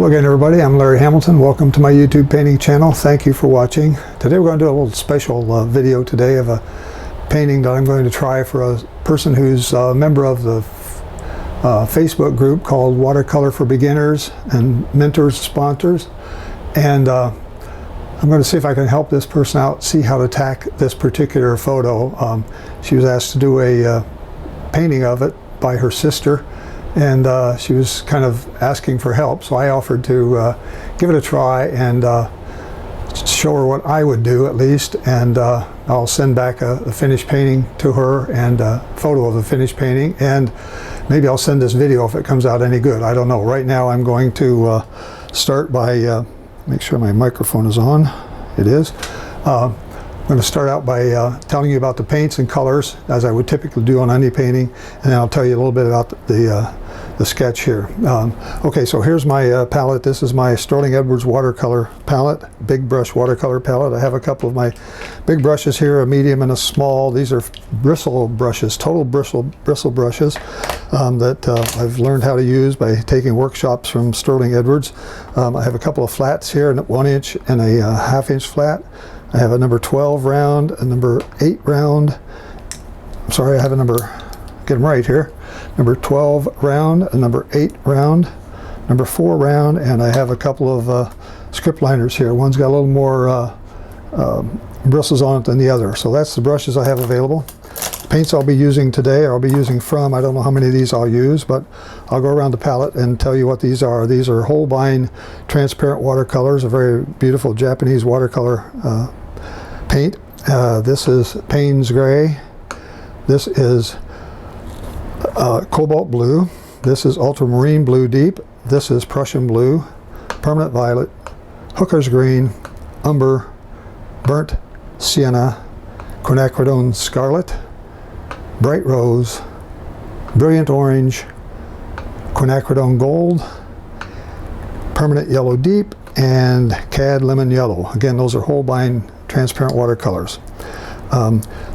Hello again, everybody. I'm Larry Hamilton. Welcome to my YouTube painting channel. Thank you for watching. Today we're going to do a little special video today of a painting that I'm going to try for a person who's a member of the Facebook group called Watercolor for Beginners and Mentors, Sponsors. And I'm going to see if I can help this person out, see how to tack this particular photo. She was asked to do a painting of it by her sister, and she was kind of asking for help, so I offered to give it a try and show her what I would do at least, and I'll send back a finished painting to her and a photo of the finished painting, and maybe I'll send this video if it comes out any good. I don't know. Right now I'm going to start by make sure my microphone is on. It is. I'm going to start out by telling you about the paints and colors, as I would typically do on any painting, and then I'll tell you a little bit about the sketch here. Okay, so here's my palette. This is my Sterling Edwards watercolor palette, big brush watercolor palette. I have a couple of my big brushes here, a medium and a small. These are bristle brushes, total bristle brushes that I've learned how to use by taking workshops from Sterling Edwards. I have a couple of flats here, a 1 inch and a ½ inch flat. I have a number 12 round, a number 8 round. I'm sorry, I have a number, get them right here. Number 12 round, a number 8 round, number 4 round, and I have a couple of script liners here. One's got a little more bristles on it than the other. So that's the brushes I have available. Paints I'll be using today, or I'll be using from, I don't know how many of these I'll use, but I'll go around the palette and tell you what these are. These are Holbein transparent watercolors, a very beautiful Japanese watercolor paint. This is Payne's Gray. This is Cobalt Blue. This is Ultramarine Blue Deep. This is Prussian Blue, Permanent Violet, Hooker's Green, Umber, Burnt Sienna, Quinacridone Scarlet, Bright Rose, Brilliant Orange, Quinacridone Gold, Permanent Yellow Deep, and Cad Lemon Yellow. Again, those are Holbein transparent watercolors.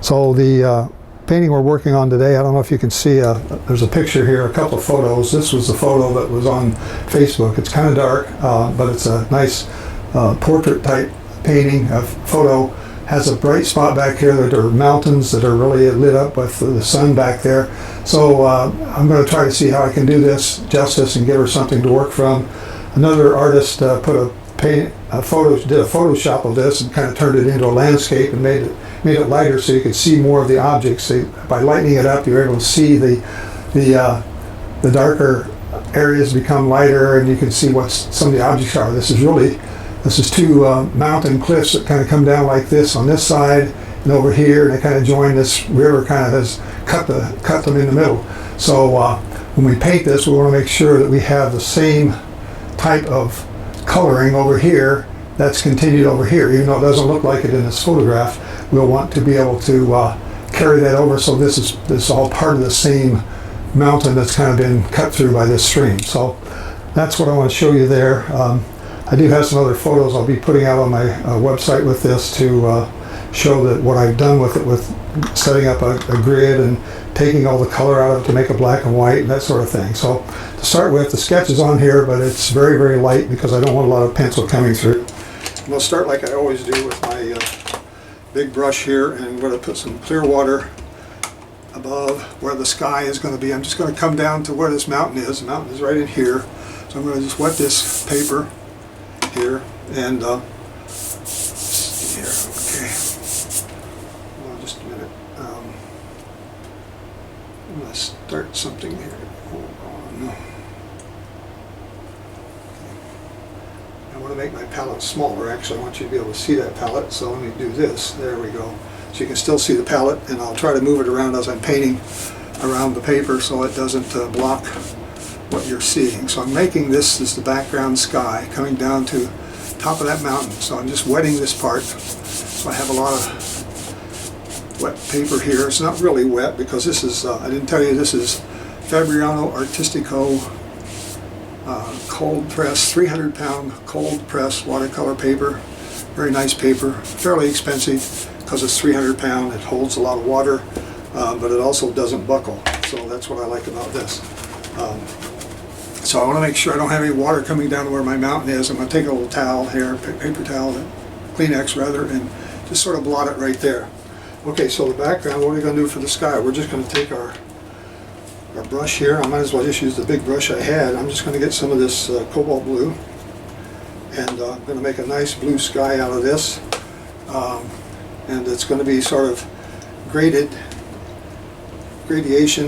So the painting we're working on today, I don't know if you can see, there's a picture here, a couple of photos. This was the photo that was on Facebook. It's kind of dark, but it's a nice portrait type painting. A photo has a bright spot back here that are mountains that are really lit up with the sun back there. So I'm going to try to see how I can do this justice and give her something to work from. Another artist did a Photoshop of this and kind of turned it into a landscape and made it lighter so you could see more of the objects. So by lightening it up, you're able to see the darker areas become lighter, and you can see what some of the objects are. This is two mountain cliffs that kind of come down like this on this side and over here, and they kind of join. This river kind of has cut them in the middle. So when we paint this, we want to make sure that we have the same type of coloring over here that's continued over here. Even though it doesn't look like it in this photograph, we'll want to be able to carry that over, so this is all part of the same mountain that's kind of been cut through by this stream. So that's what I want to show you there. I do have some other photos I'll be putting out on my website with this to show that what I've done with it, with setting up a grid and taking all the color out of it to make it black and white and that sort of thing. So to start with, the sketch is on here, but it's very, very light because I don't want a lot of pencil coming through. And I'll start like I always do with my big brush here, and I'm going to put some clear water above where the sky is going to be. I'm just going to come down to where this mountain is. The mountain is right in here. So I'm going to just wet this paper here, and here, okay. Hold on just a minute. I'm going to start something here. Hold on. Okay. I want to make my palette smaller. Actually, I want you to be able to see that palette, so let me do this. There we go. So you can still see the palette, and I'll try to move it around as I'm painting around the paper so it doesn't block what you're seeing. So I'm making this as the background sky coming down to top of that mountain. So I'm just wetting this part. So I have a lot of wet paper here. It's not really wet because this is, I didn't tell you, this is Fabriano Artistico cold press, 300-pound cold press watercolor paper. Very nice paper, fairly expensive because it's 300 pound. It holds a lot of water, but it also doesn't buckle. So that's what I like about this. So I want to make sure I don't have any water coming down to where my mountain is. I'm going to take a little towel here, paper towel, Kleenex rather, and just sort of blot it right there. Okay, so the background, what are we going to do for the sky? We're just going to take our brush here. I might as well just use the big brush I had. I'm just going to get some of this cobalt blue, and I'm going to make a nice blue sky out of this. And it's going to be sort of gradation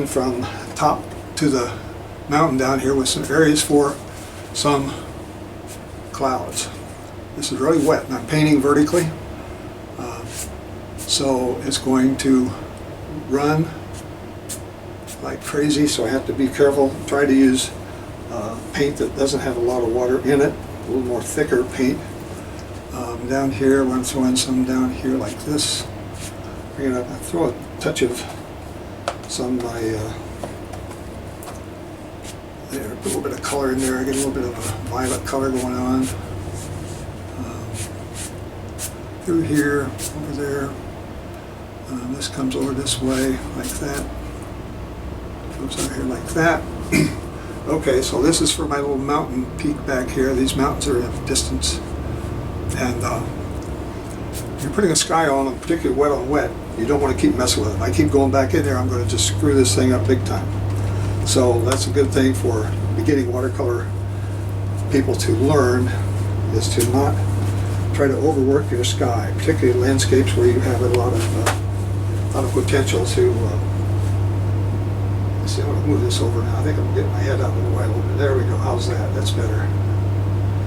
from top to the mountain down here with some areas for some clouds. This is really wet, and I'm painting vertically, so it's going to run like crazy, so I have to be careful. Try to use paint that doesn't have a lot of water in it, a little more thicker paint. Down here, I'm going to throw in some down here like this. I'm going to throw a touch of some of my, there, put a little bit of color in there. I get a little bit of a violet color going on. Through here, over there. This comes over this way, like that. Comes over here like that. Okay, so this is for my little mountain peak back here. These mountains are at a distance. And if you're putting a sky on them, particularly wet on wet, you don't want to keep messing with it. If I keep going back in there, I'm going to just screw this thing up big time. So that's a good thing for beginning watercolor people to learn, is to not try to overwork your sky, particularly landscapes where you have a lot of potential to. Let's see, I'm going to move this over now. I think I'm getting my head out of the way a little bit. There we go. How's that? That's better.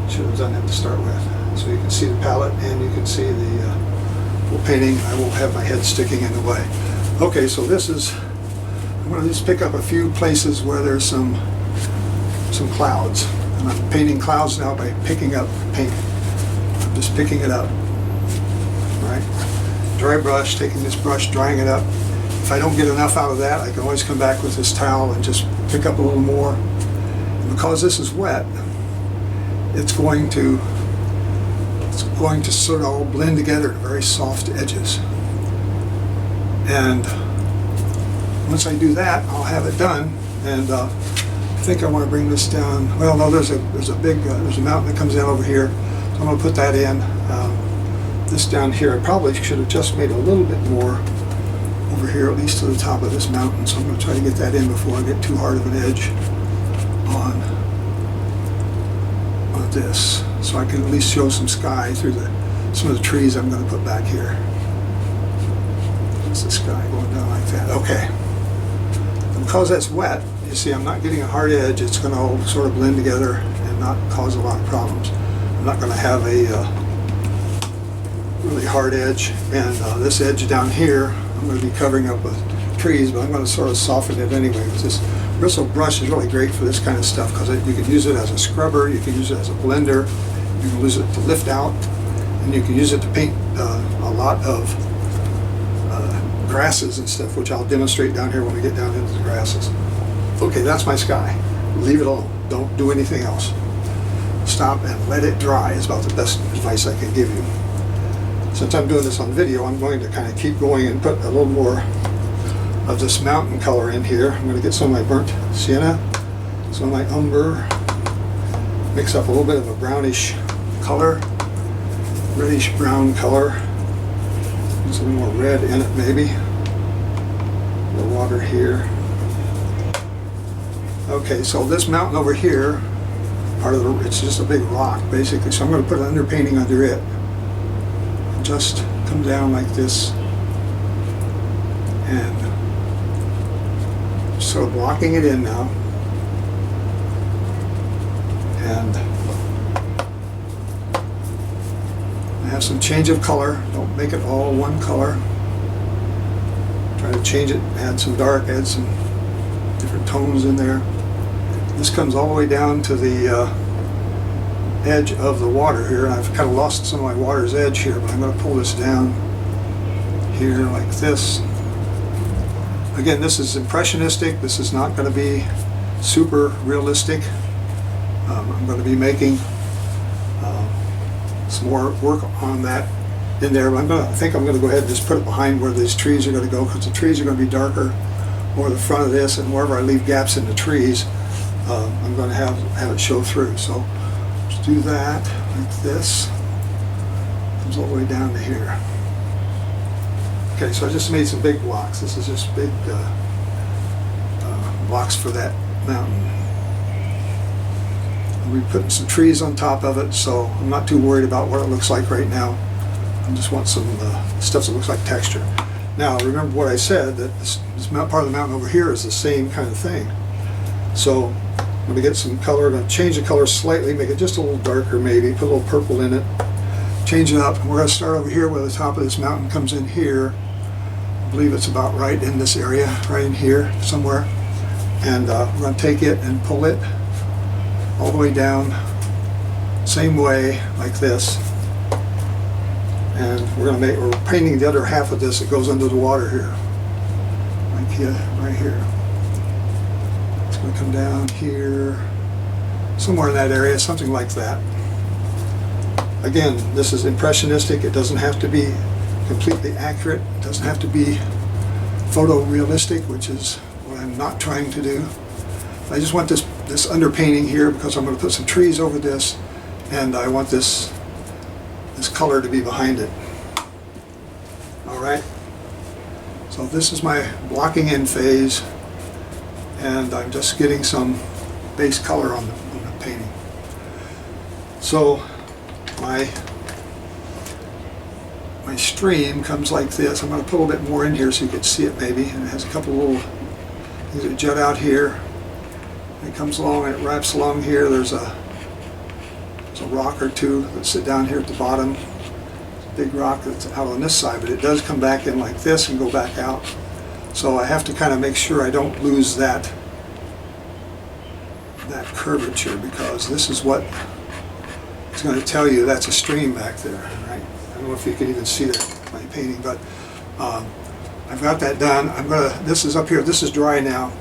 Should have done that to start with. So you can see the palette and you can see the full painting. I won't have my head sticking in the way. Okay, so this is, I'm going to just pick up a few places where there's some clouds. And I'm painting clouds now by picking up paint. I'm just picking it up. All right? Dry brush, taking this brush, drying it up. If I don't get enough out of that, I can always come back with this towel and just pick up a little more. And because this is wet, it's going to sort of all blend together to very soft edges. And once I do that, I'll have it done. And I think I want to bring this down. Well, no, there's a mountain that comes down over here. So I'm going to put that in. This down here, I probably should have just made a little bit more over here, at least to the top of this mountain. So I'm going to try to get that in before I get too hard of an edge on this. So I can at least show some sky through some of the trees I'm going to put back here. That's the sky going down like that. Okay. And because that's wet, you see I'm not getting a hard edge. It's going to all sort of blend together and not cause a lot of problems. I'm not going to have a really hard edge. And this edge down here, I'm going to be covering up with trees, but I'm going to sort of soften it anyway. This bristle brush is really great for this kind of stuff because you can use it as a scrubber, you can use it as a blender, you can use it to lift out, and you can use it to paint a lot of grasses and stuff, which I'll demonstrate down here when we get down into the grasses. Okay, that's my sky. Leave it alone. Don't do anything else. Stop and let it dry is about the best advice I can give you. Since I'm doing this on video, I'm going to kind of keep going and put a little more of this mountain color in here. I'm going to get some of my burnt sienna, some of my umber, mix up a little bit of a brownish color, reddish brown color, use a little more red in it maybe, the water here. Okay, so this mountain over here, it's just a big rock basically, so I'm going to put an underpainting under it. Just come down like this and sort of blocking it in now, and I have some change of color. Don't make it all one color. Try to change it, add some dark, add some different tones in there. This comes all the way down to the edge of the water here, and I've kind of lost some of my water's edge here, but I'm going to pull this down here like this. Again, this is impressionistic. This is not going to be super realistic. I'm going to be making some more work on that in there, but I think I'm going to go ahead and just put it behind where these trees are going to go, because the trees are going to be darker over the front of this, and wherever I leave gaps in the trees, I'm going to have it show through. So let's do that like this. Comes all the way down to here. Okay, so I just made some big blocks. This is just big blocks for that mountain. We're putting some trees on top of it, so I'm not too worried about what it looks like right now. I just want some stuff that looks like texture. Now, remember what I said, that this part of the mountain over here is the same kind of thing. So I'm going to get some color, I'm going to change the color slightly, make it just a little darker maybe, put a little purple in it, change it up. And we're going to start over here where the top of this mountain comes in here. I believe it's about right in this area, right in here somewhere. And we're going to take it and pull it all the way down, same way, like this. And we're painting the other half of this that goes under the water here. Like here, right here. It's going to come down here, somewhere in that area, something like that. Again, this is impressionistic. It doesn't have to be completely accurate. It doesn't have to be photorealistic, which is what I'm not trying to do. I just want this underpainting here because I'm going to put some trees over this, and I want this color to be behind it. Alright, so this is my blocking in phase, and I'm just getting some base color on the painting. So my stream comes like this. I'm going to put a little bit more in here so you can see it maybe, and it has a couple little things that jut out here. It comes along and it wraps along here. There's a rock or two that sit down here at the bottom. It's a big rock that's out on this side, but it does come back in like this and go back out. So I have to kind of make sure I don't lose that curvature, because this is what it's going to tell you that's a stream back there. Right? I don't know if you can even see that by painting, but I've got that done. This is up here. This is dry now.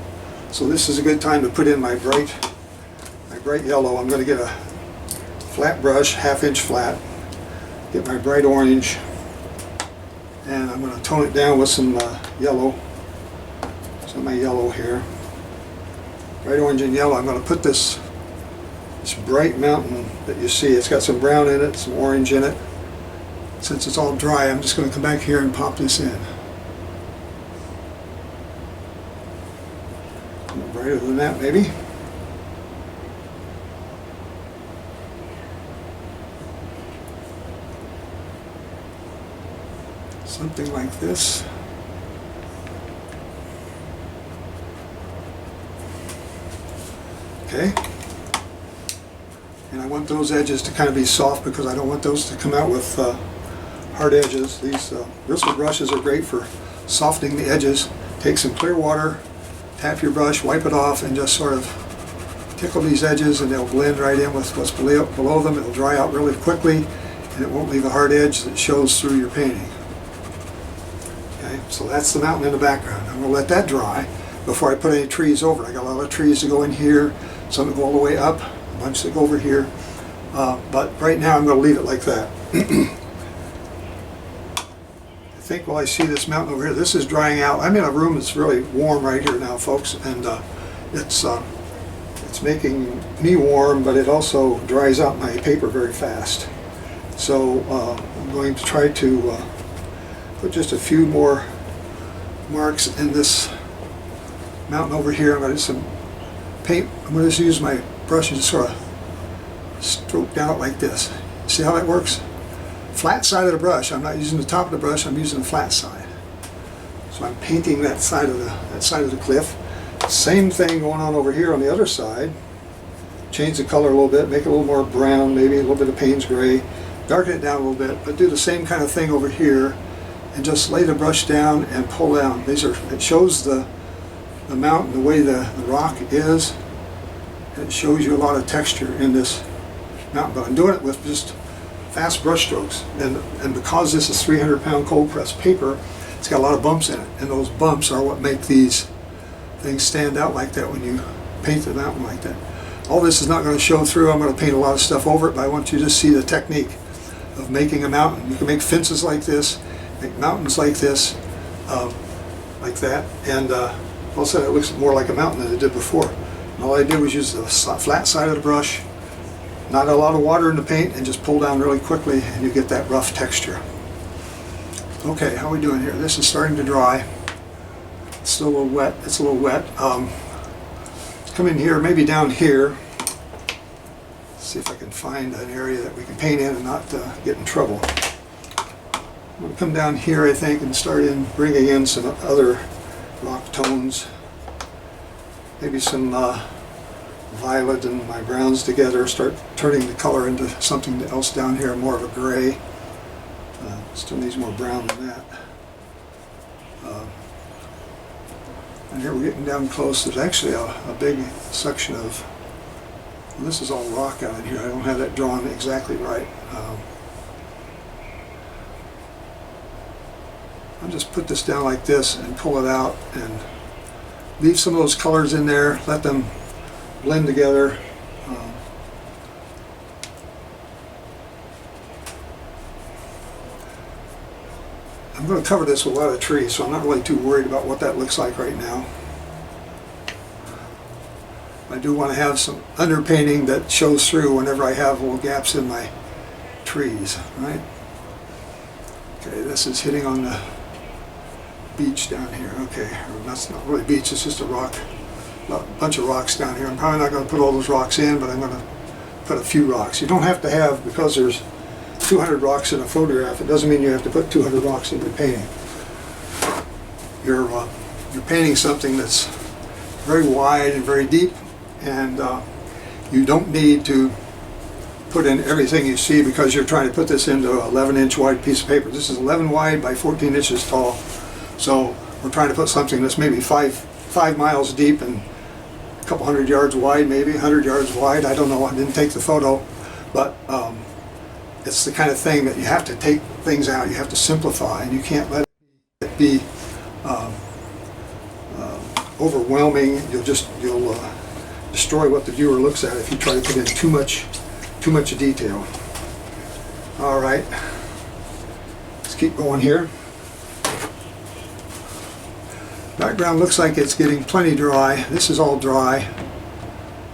So this is a good time to put in my bright yellow. I'm going to get a flat brush, 1/2 inch flat, get my bright orange, and I'm going to tone it down with some yellow. So my yellow here, bright orange and yellow. I'm going to put this bright mountain that you see. It's got some brown in it, some orange in it. Since it's all dry, I'm just going to come back here and pop this in. Brighter than that, maybe. Something like this. Okay. And I want those edges to kind of be soft because I don't want those to come out with hard edges. These bristle brushes are great for softening the edges. Take some clear water, tap your brush, wipe it off, and just sort of tickle these edges, and they'll blend right in with what's below them. It'll dry out really quickly, and it won't leave a hard edge that shows through your painting. Okay, so that's the mountain in the background. I'm going to let that dry before I put any trees over it. I got a lot of trees to go in here, some that go all the way up, a bunch that go over here, but right now I'm going to leave it like that. I think while I see this mountain over here, this is drying out. I'm in a room that's really warm right here now, folks, and it's making me warm, but it also dries out my paper very fast. So I'm going to try to put just a few more marks in this mountain over here. I'm going to do some paint. I'm going to just use my brush and just sort of stroke down it like this. See how that works? Flat side of the brush. I'm not using the top of the brush. I'm using the flat side. So I'm painting that side of the cliff. Same thing going on over here on the other side. Change the color a little bit, make it a little more brown, maybe a little bit of Payne's gray. Darken it down a little bit, but do the same kind of thing over here, and just lay the brush down and pull down. It shows the mountain, the way the rock is. It shows you a lot of texture in this mountain, but I'm doing it with just fast brush strokes, and because this is 300-pound cold pressed paper, it's got a lot of bumps in it, and those bumps are what make these things stand out like that when you paint the mountain like that. All this is not going to show through. I'm going to paint a lot of stuff over it, but I want you to see the technique of making a mountain. You can make fences like this, make mountains like this, like that, and also it looks more like a mountain than it did before. And all I did was use the flat side of the brush, not a lot of water in the paint, and just pull down really quickly, and you get that rough texture. Okay, how are we doing here? This is starting to dry. It's still a little wet. It's a little wet. Come in here, maybe down here. See if I can find an area that we can paint in and not get in trouble. I'm going to come down here, I think, and start bringing in some other rock tones. Maybe some violet and my browns together. Start turning the color into something else down here, more of a gray. Still needs more brown than that. And here we're getting down close. There's actually a big section of, well, this is all rock out in here. I don't have that drawn exactly right. I'll just put this down like this and pull it out and leave some of those colors in there, let them blend together. I'm going to cover this with a lot of trees, so I'm not really too worried about what that looks like right now. I do want to have some underpainting that shows through whenever I have little gaps in my trees, right? Okay, this is hitting on the beach down here. Okay, that's not really beach, it's just a bunch of rocks down here. I'm probably not going to put all those rocks in, but I'm going to put a few rocks. You don't have to have, because there's 200 rocks in a photograph, it doesn't mean you have to put 200 rocks in your painting. You're painting something that's very wide and very deep, and you don't need to put in everything you see because you're trying to put this into an 11-inch wide piece of paper. This is 11 wide by 14 inches tall, so we're trying to put something that's maybe 5 miles deep and a couple hundred yards wide, maybe 100 yards wide. I don't know, I didn't take the photo, but it's the kind of thing that you have to take things out, you have to simplify, and you can't let it be overwhelming. You'll destroy what the viewer looks at if you try to put in too much detail. All right, let's keep going here. Background looks like it's getting plenty dry. This is all dry.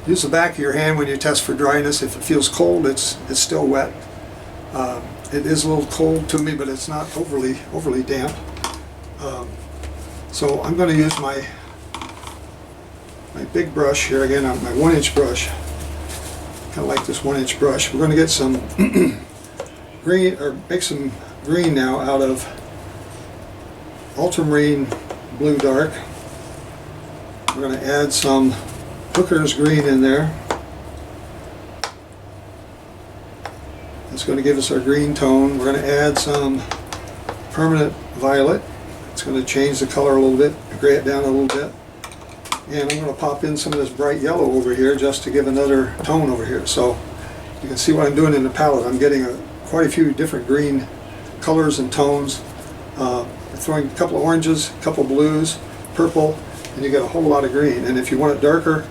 Use the back of your hand when you test for dryness. If it feels cold, it's still wet. It is a little cold to me, but it's not overly damp. So I'm going to use my big brush here again, my 1-inch brush. Kind of like this 1-inch brush. We're going to get some green, or make some green now out of ultramarine blue dark. We're going to add some Hooker's green in there. It's going to give us our green tone. We're going to add some permanent violet. It's going to change the color a little bit, gray it down a little bit. And I'm going to pop in some of this bright yellow over here just to give another tone over here. So you can see what I'm doing in the palette. I'm getting quite a few different green colors and tones. Throwing a couple of oranges, a couple of blues, purple, and you get a whole lot of green. And if you want it darker,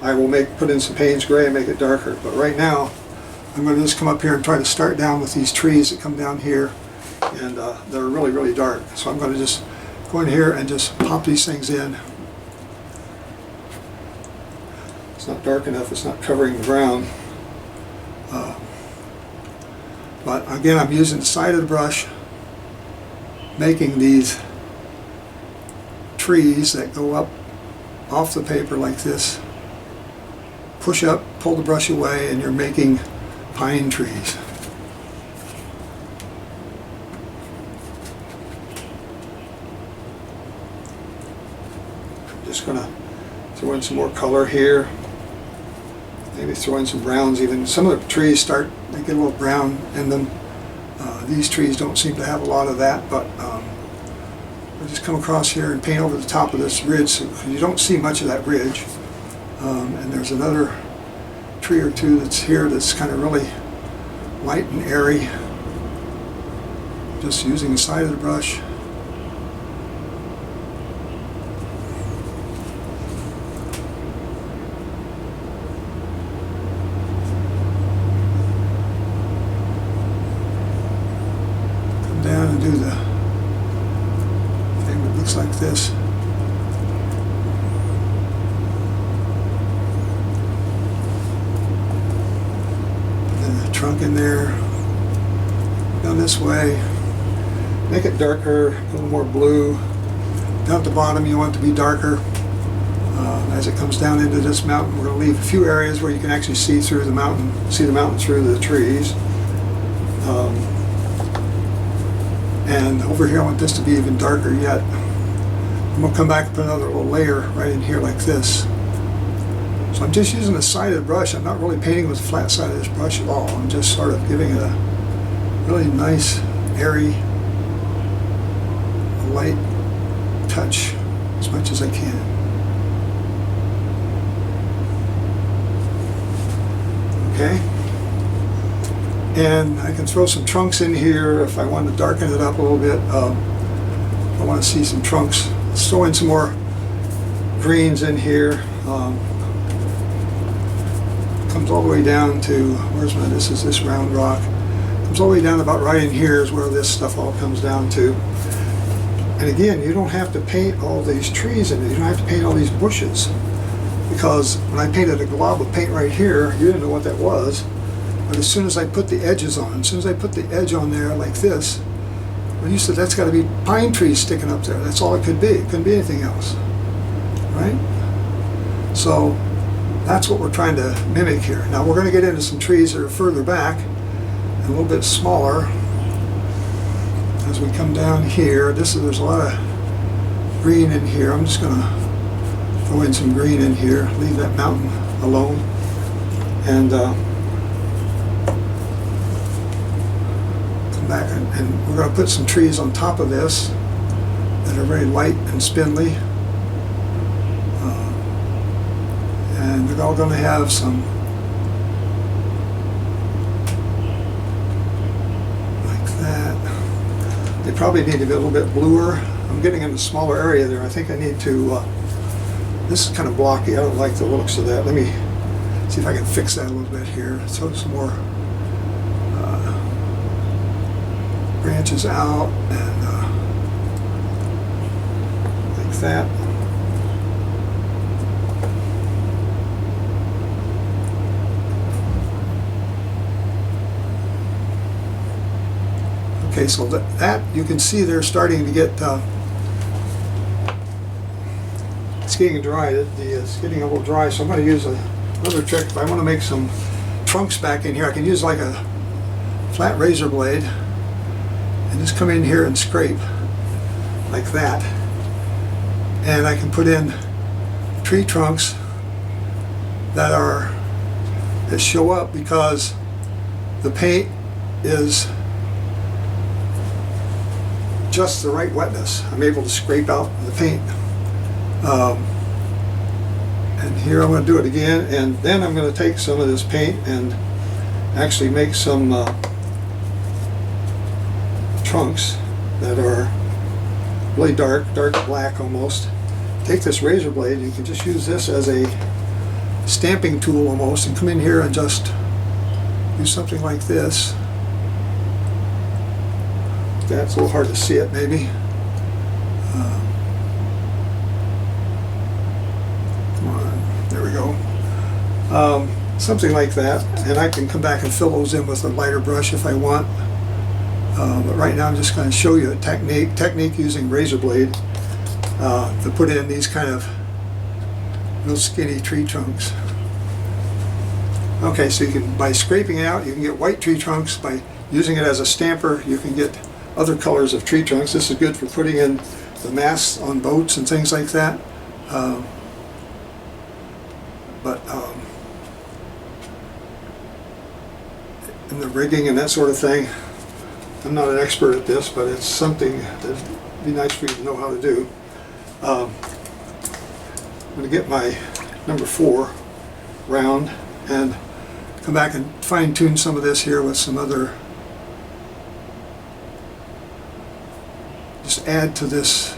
I will put in some Payne's gray and make it darker. But right now, I'm going to just come up here and try to start down with these trees that come down here, and they're really dark. So I'm going to just go in here and just pop these things in. It's not dark enough, it's not covering the ground. But again, I'm using the side of the brush, making these trees that go up off the paper like this. Push up, pull the brush away, and you're making pine trees. I'm just going to throw in some more color here. Maybe throw in some browns even. Some of the trees they get a little brown in them. These trees don't seem to have a lot of that, but I'll just come across here and paint over the top of this ridge so you don't see much of that ridge. And there's another tree or two that's here that's kind of really light and airy. Just using the side of the brush. Come down and do the thing that looks like this. down this way. Make it darker, a little more blue. Down at the bottom you want it to be darker. As it comes down into this mountain, we're going to leave a few areas where you can actually see through the mountain, see the mountain through the trees. And over here I want this to be even darker yet. I'm going to come back and put another little layer right in here like this. So I'm just using the side of the brush. I'm not really painting with the flat side of this brush at all. I'm just sort of giving it a really nice, airy, light touch as much as I can. Okay, and I can throw some trunks in here if I want to darken it up a little bit. I want to see some trunks. Let's throw in some more greens in here. Comes all the way down to, where's my, this is this round rock. Comes all the way down about right in here is where this stuff all comes down to. And again, you don't have to paint all these trees in it. You don't have to paint all these bushes. Because when I painted a glob of paint right here, you didn't know what that was. But as soon as I put the edges on, as soon as I put the edge on there like this, well, you said that's got to be pine trees sticking up there. That's all it could be. It couldn't be anything else. Right? So that's what we're trying to mimic here. Now we're going to get into some trees that are further back and a little bit smaller. As we come down here, there's a lot of green in here. I'm just going to throw in some green in here, leave that mountain alone, and come back and we're going to put some trees on top of this that are very light and spindly, and they're all going to have some like that. They probably need to be a little bit bluer. I'm getting in a smaller area there. I think I need to this is kind of blocky. I don't like the looks of that. Let me see if I can fix that a little bit here. Throw some more branches out and like that. Okay, so that you can see they're starting to get it's getting dry. It's getting a little dry, so I'm going to use another trick. If I want to make some trunks back in here, I can use like a flat razor blade and just come in here and scrape like that. And I can put in tree trunks that show up because the paint is just the right wetness. I'm able to scrape out the paint. And here I'm going to do it again, and then I'm going to take some of this paint and actually make some trunks that are really dark black almost. Take this razor blade, you can just use this as a stamping tool almost, and come in here and just do something like this. That's a little hard to see it maybe. There we go. Something like that, and I can come back and fill those in with a lighter brush if I want. But right now I'm just going to show you a technique using razor blade to put in these kind of real skinny tree trunks. Okay, so you can, by scraping it out, you can get white tree trunks. By using it as a stamper, you can get other colors of tree trunks. This is good for putting in the masts on boats and things like that. In the rigging and that sort of thing, I'm not an expert at this, but it's something that'd be nice for you to know how to do. I'm going to get my number 4 round and come back and fine tune some of this here with some other, just add to this,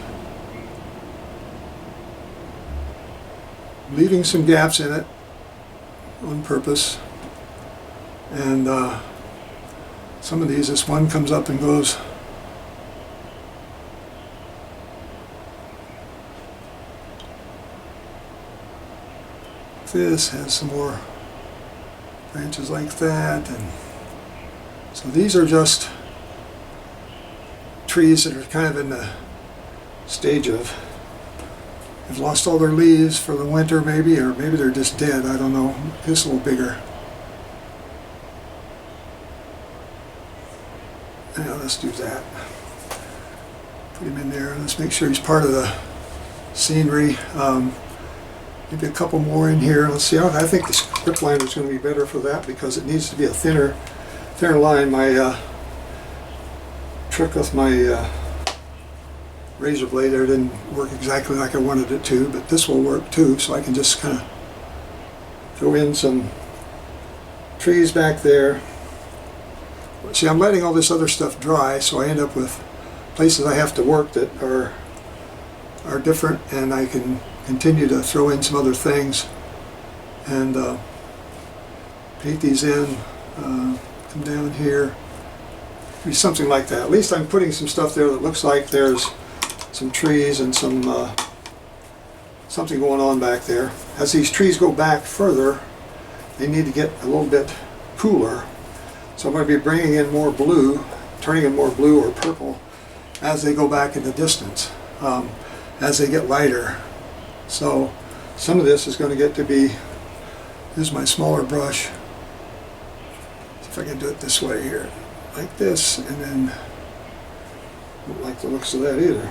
leaving some gaps in it on purpose. And some of these, this one comes up and goes this, has some more branches like that, and so these are just trees that are kind of in the stage of, have lost all their leaves for the winter maybe, or maybe they're just dead, I don't know. This a little bigger. Now let's do that. Put him in there. Let's make sure he's part of the scenery. Maybe a couple more in here. Let's see. I think the script line is going to be better for that because it needs to be a thinner line. My trick with my razor blade there didn't work exactly like I wanted it to, but this will work too. So I can just kind of throw in some trees back there. See, I'm letting all this other stuff dry, so I end up with places I have to work that are different, and I can continue to throw in some other things and paint these in, come down here, be something like that. At least I'm putting some stuff there that looks like there's some trees and some something going on back there. As these trees go back further, they need to get a little bit cooler. So I'm going to be bringing in more blue, turning in more blue or purple as they go back in the distance, as they get lighter. So some of this is going to get to be, here's my smaller brush. See if I can do it this way here, like this, and then I don't like the looks of that either.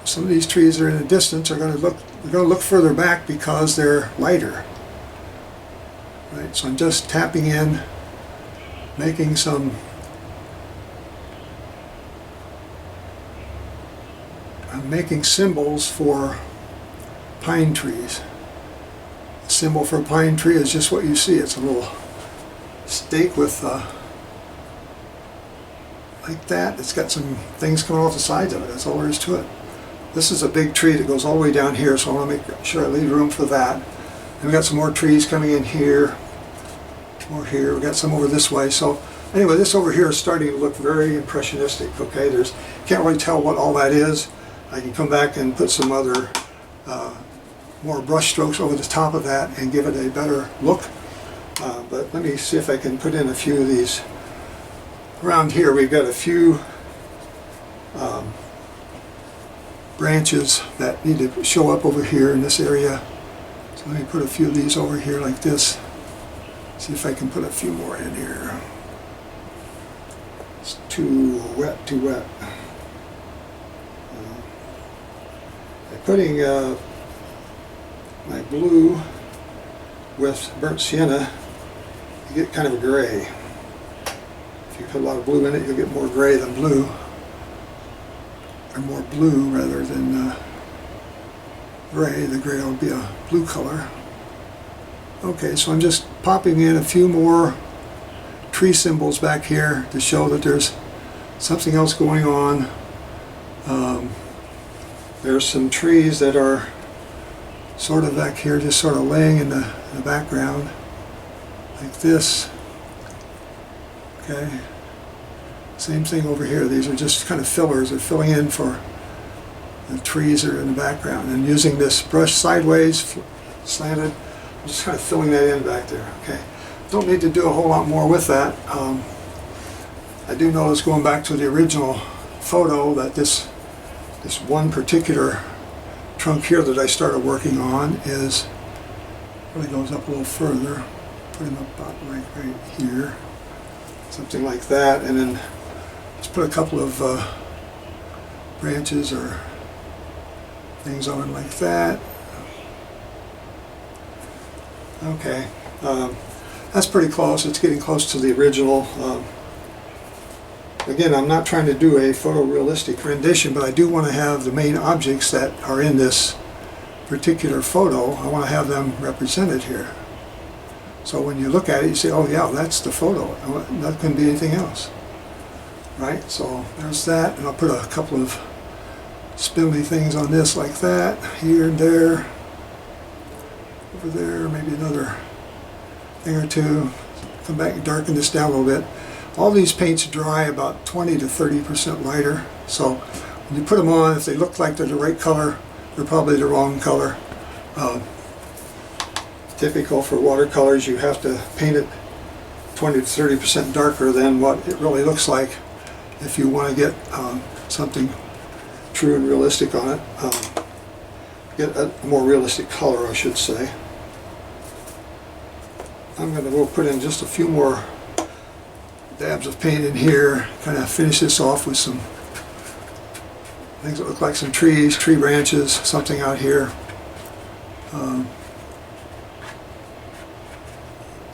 Some of these trees that are in the distance are going to look further back because they're lighter. Right, so I'm just tapping in, making some I'm making symbols for pine trees. The symbol for a pine tree is just what you see. It's a little stake with like that. It's got some things coming off the sides of it. That's all there is to it. This is a big tree that goes all the way down here, so I want to make sure I leave room for that. And we got some more trees coming in here, more here. We got some over this way. So anyway, this over here is starting to look very impressionistic. Okay, can't really tell what all that is. I can come back and put some other more brush strokes over the top of that and give it a better look. But let me see if I can put in a few of these. Around here, we've got a few branches that need to show up over here in this area. So let me put a few of these over here like this. See if I can put a few more in here. It's too wet, too wet. By putting my blue with burnt sienna, you get kind of a gray. If you put a lot of blue in it, you'll get more gray than blue. Or more blue rather than gray. The gray will be a blue color. Okay, so I'm just popping in a few more tree symbols back here to show that there's something else going on. There's some trees that are sort of back here, just sort of laying in the background, like this. Okay. Same thing over here. These are just kind of fillers. They're filling in for the trees that are in the background. And using this brush sideways, slanted, I'm just kind of filling that in back there. Okay. Don't need to do a whole lot more with that. I do notice, going back to the original photo, that this one particular trunk here that I started working on is really goes up a little further. Put him about right here, something like that, and then just put a couple of branches or things on like that. Okay, that's pretty close. It's getting close to the original. Again, I'm not trying to do a photorealistic rendition, but I do want to have the main objects that are in this particular photo, I want to have them represented here. So when you look at it, you say, oh yeah, that's the photo. That couldn't be anything else. Right? So there's that, and I'll put a couple of spindly things on this like that, here and there, over there, maybe another thing or two. Come back and darken this down a little bit. All these paints dry about 20 to 30% lighter, so You put them on, if they look like they're the right color, they're probably the wrong color. Typical for watercolors, you have to paint it 20 to 30% darker than what it really looks like if you want to get something true and realistic on it. Get a more realistic color, I should say. I'm going to go put in just a few more dabs of paint in here, kind of finish this off with some things that look like some trees, tree branches, something out here.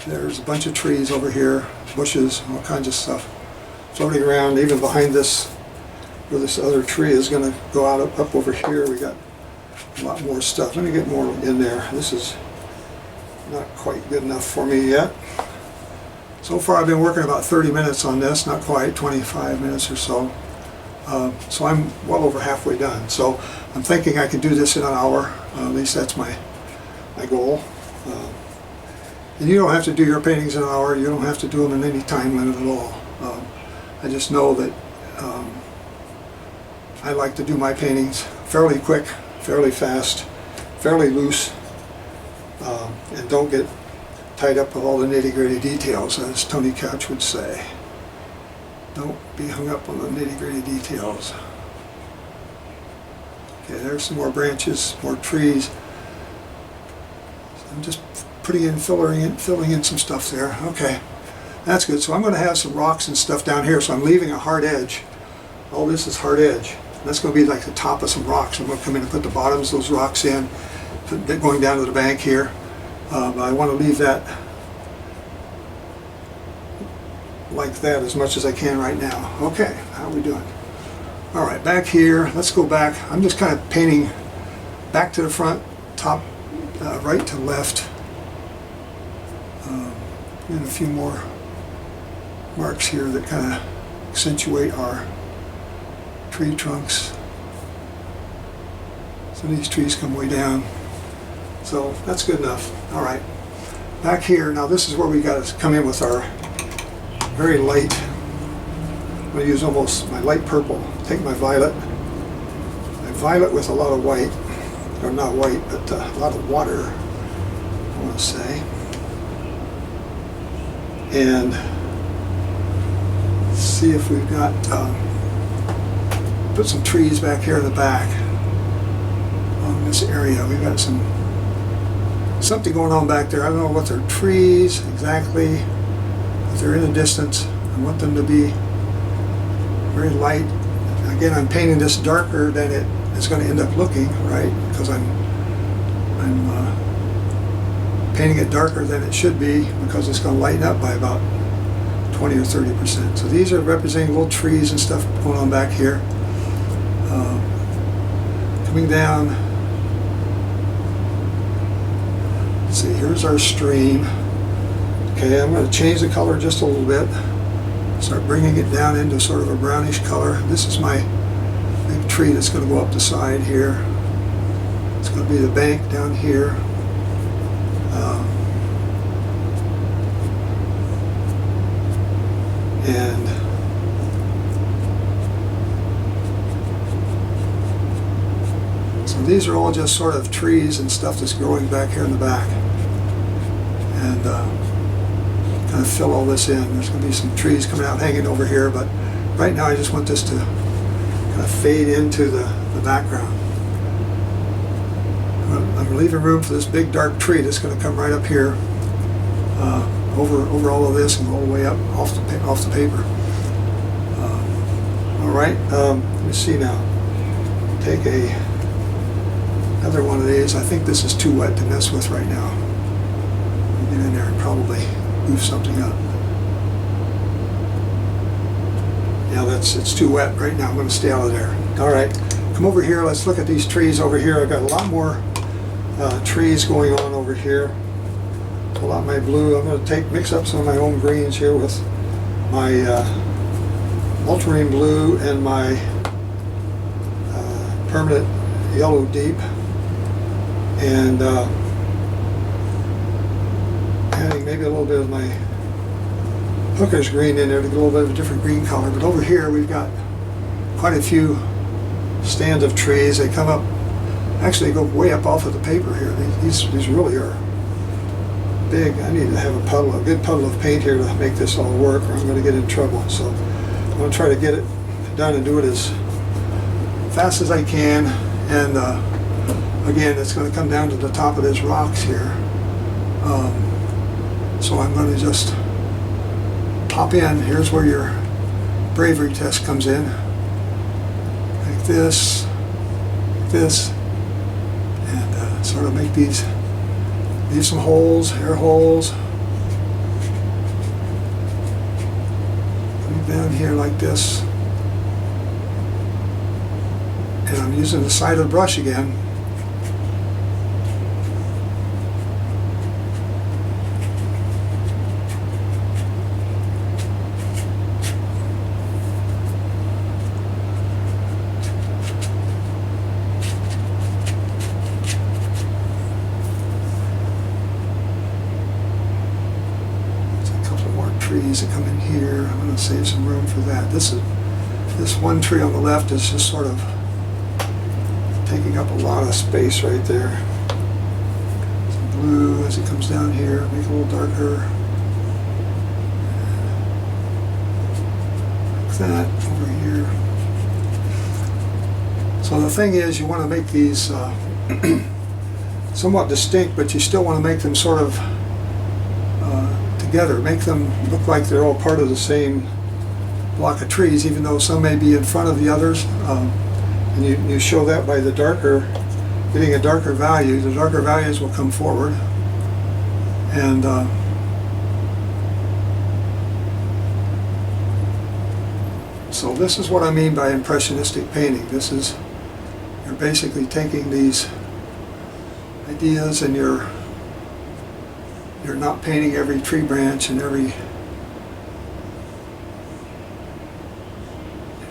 There's a bunch of trees over here, bushes, all kinds of stuff floating around. Even behind this, where this other tree is going to go out up over here, we got a lot more stuff. Let me get more in there. This is not quite good enough for me yet. So far I've been working about 30 minutes on this, not quite, 25 minutes or so. So I'm well over halfway done. So I'm thinking I can do this in an hour. At least that's my goal. And you don't have to do your paintings in an hour. You don't have to do them in any time limit at all. I just know that I like to do my paintings fairly quick, fairly fast, fairly loose, and don't get tied up with all the nitty-gritty details, as Tony Couch would say. Don't be hung up on the nitty-gritty details. Okay, there's some more branches, more trees. I'm just putting in, filling in some stuff there. Okay, that's good. So I'm going to have some rocks and stuff down here, so I'm leaving a hard edge. All this is hard edge. That's going to be like the top of some rocks. I'm going to come in and put the bottoms of those rocks in, going down to the bank here. But I want to leave that like that as much as I can right now. Okay, how are we doing? All right, back here, let's go back. I'm just kind of painting back to the front, top, right to left. And a few more marks here that kind of accentuate our tree trunks. So these trees come way down. So that's good enough. All right, back here, now this is where we got to come in with our very light, I'm going to use almost my light purple, take my violet with a lot of white, or not white, but a lot of water, I want to say. And see if we've got, put some trees back here in the back on this area. We've got something going on back there. I don't know what they're trees exactly, but they're in the distance. I want them to be very light. Again, I'm painting this darker than it's going to end up looking, right? Because I'm painting it darker than it should be, because it's going to lighten up by about 20 or 30%. So these are representing little trees and stuff going on back here. Coming down, let's see, here's our stream. Okay, I'm going to change the color just a little bit. Start bringing it down into sort of a brownish color. This is my big tree that's going to go up the side here. It's going to be the bank down here. And so these are all just sort of trees and stuff that's growing back here in the back. And kind of fill all this in. There's going to be some trees coming out hanging over here, but right now I just want this to kind of fade into the background. I'm leaving room for this big dark tree that's going to come right up here, over all of this and go all the way up off the paper. All right, let me see now. Take another one of these. I think this is too wet to mess with right now. Get in there and probably move something up. Yeah, it's too wet right now. I'm going to stay out of there. All right, come over here. Let's look at these trees over here. I've got a lot more trees going on over here. Pull out my blue. I'm going to mix up some of my own greens here with my ultramarine blue and my permanent yellow deep, and adding maybe a little bit of my hooker's green in there to get a little bit of a different green color. But over here we've got quite a few stands of trees. They come up, actually go way up off of the paper here. These really are big. I need to have a good puddle of paint here to make this all work, or I'm going to get in trouble. So I'm going to try to get it done and do it as fast as I can. And again, it's going to come down to the top of these rocks here. So I'm going to just pop in. Here's where your bravery test comes in. Like this, and sort of make these, leave some holes, air holes. Come down here like this. And I'm using the side of the brush again. Trees that come in here. I'm going to save some room for that. This one tree on the left is just sort of taking up a lot of space right there. Some blue as it comes down here, make it a little darker. Like that over here. So the thing is, you want to make these somewhat distinct, but you still want to make them sort of together, make them look like they're all part of the same block of trees, even though some may be in front of the others. And you show that by the darker, getting a darker value. The darker values will come forward. And so this is what I mean by impressionistic painting. This is, you're basically taking these ideas and you're not painting every tree branch and you're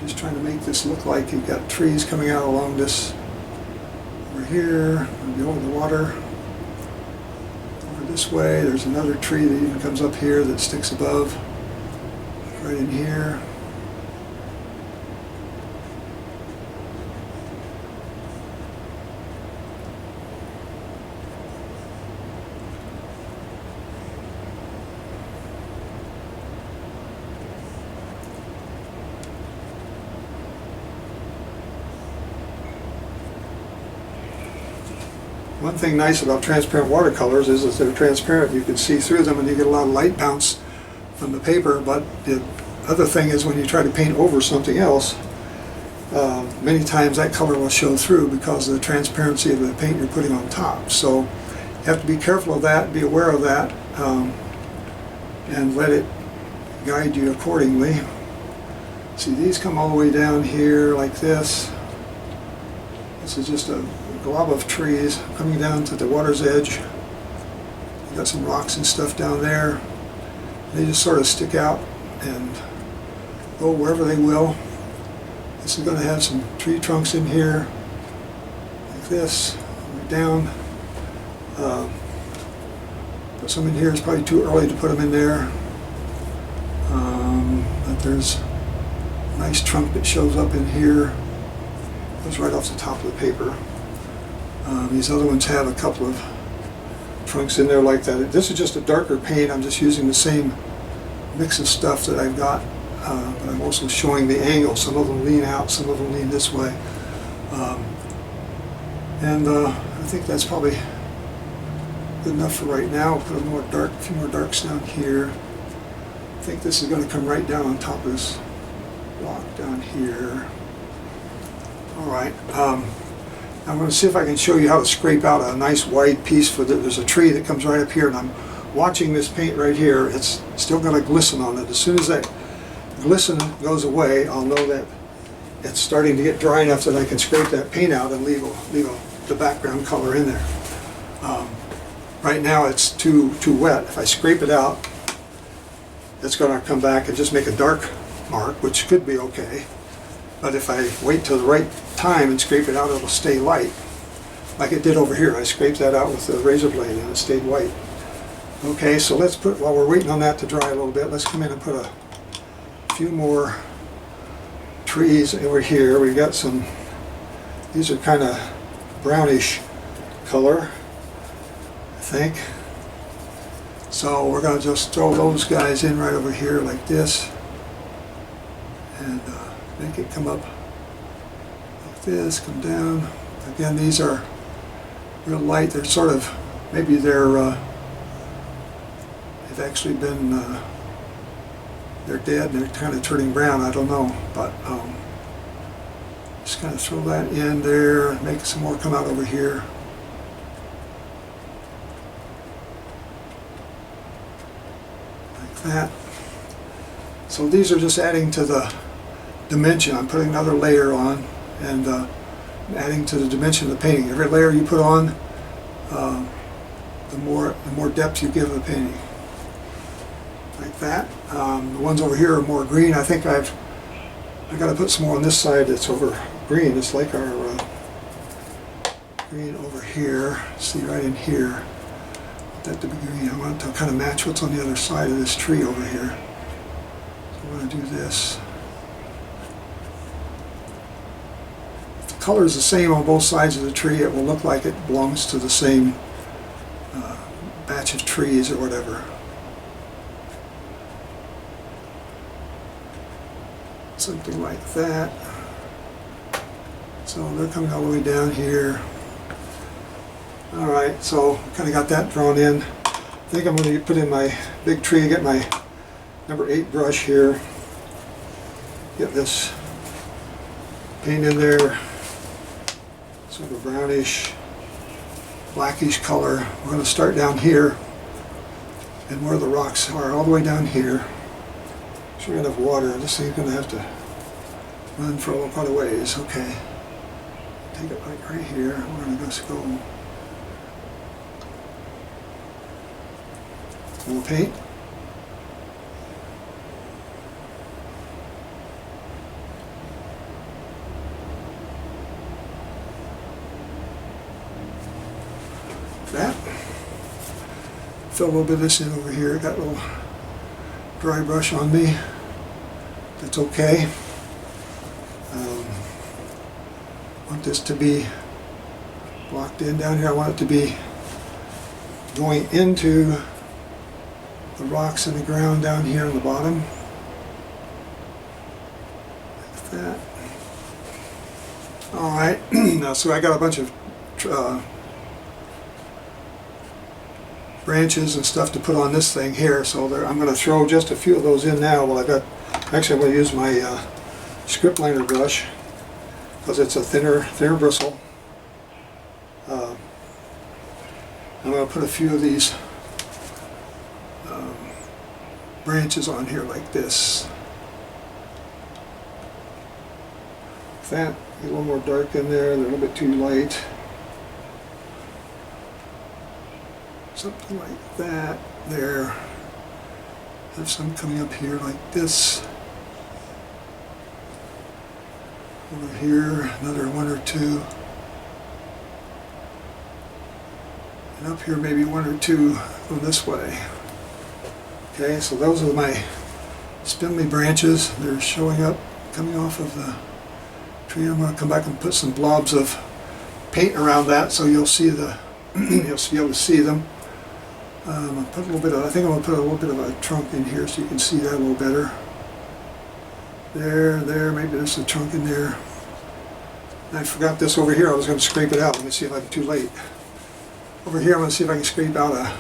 just trying to make this look like you've got trees coming out along this, over here, maybe over the water, over this way. There's another tree that even comes up here that sticks above, right in here. One thing nice about transparent watercolors is that they're transparent. You can see through them and you get a lot of light bounce from the paper, but the other thing is when you try to paint over something else, many times that color will show through because of the transparency of the paint you're putting on top. So you have to be careful of that, be aware of that, and let it guide you accordingly. See, these come all the way down here like this. This is just a glob of trees coming down to the water's edge. You've got some rocks and stuff down there. They just sort of stick out and go wherever they will. This is going to have some tree trunks in here, like this, down. Put some in here. It's probably too early to put them in there. But there's a nice trunk that shows up in here. Goes right off the top of the paper. These other ones have a couple of trunks in there like that. This is just a darker paint. I'm just using the same mix of stuff that I've got, but I'm also showing the angle. Some of them lean out, some of them lean this way. And I think that's probably good enough for right now. I'll put a few more darks down here. I think this is going to come right down on top of this block down here. All right. I'm going to see if I can show you how to scrape out a nice wide piece for there's a tree that comes right up here, and I'm watching this paint right here. It's still got a glisten on it. As soon as that glisten goes away, I'll know that it's starting to get dry enough that I can scrape that paint out and leave the background color in there. Right now it's too wet. If I scrape it out, it's going to come back and just make a dark mark, which could be okay. But if I wait till the right time and scrape it out, it'll stay light, like it did over here. I scraped that out with the razor blade and it stayed white. Okay, so let's put, while we're waiting on that to dry a little bit, let's come in and put a few more trees over here. We've got some These are kind of brownish color, I think. So we're going to just throw those guys in right over here like this, and make it come up like this, come down. Again, these are real light. They're sort of, maybe they've actually been, they're dead and they're kind of turning brown, I don't know. But just kind of throw that in there, make some more come out over here. Like that. So these are just adding to the dimension. I'm putting another layer on and adding to the dimension of the painting. Every layer you put on, the more depth you give the painting. Like that. The ones over here are more green. I think I've got to put some more on this side that's over green. It's like our green over here. See right in here. That to be green. I want it to kind of match what's on the other side of this tree over here. So I'm going to do this. If the color is the same on both sides of the tree, it will look like it belongs to the same batch of trees or whatever. Something like that. So they're coming all the way down here. Alright, so kind of got that drawn in. I think I'm going to put in my big tree, get my number 8 brush here. Get this paint in there. Sort of brownish, blackish color. We're going to start down here and where the rocks are, all the way down here. So we're going to have water. This thing's going to have to run for quite a ways. Okay. Take it like right here. We're going to just go more paint. That. Fill a little bit of this in over here. Got a little dry brush on me. That's okay. Want this to be blocked in down here. I want it to be going into the rocks in the ground down here on the bottom. Like that. Alright, now so I got a bunch of branches and stuff to put on this thing here, so I'm going to throw just a few of those in now. Well, actually I'm going to use my script liner brush because it's a thinner bristle. I'm going to put a few of these branches on here like this. That, get a little more dark in there, they're a little bit too light. Something like that there. Have some coming up here like this. Over here, another one or two. And up here maybe one or two go this way. Okay, so those are my spindly branches. They're showing up, coming off of the tree. I'm going to come back and put some blobs of paint around that so you'll see the you'll be able to see them. I'll put a little bit of, I think I'm going to put a little bit of a trunk in here so you can see that a little better. There, maybe there's a trunk in there. And I forgot this over here. I was going to scrape it out. Let me see if I'm too late. Over here I'm going to see if I can scrape out a...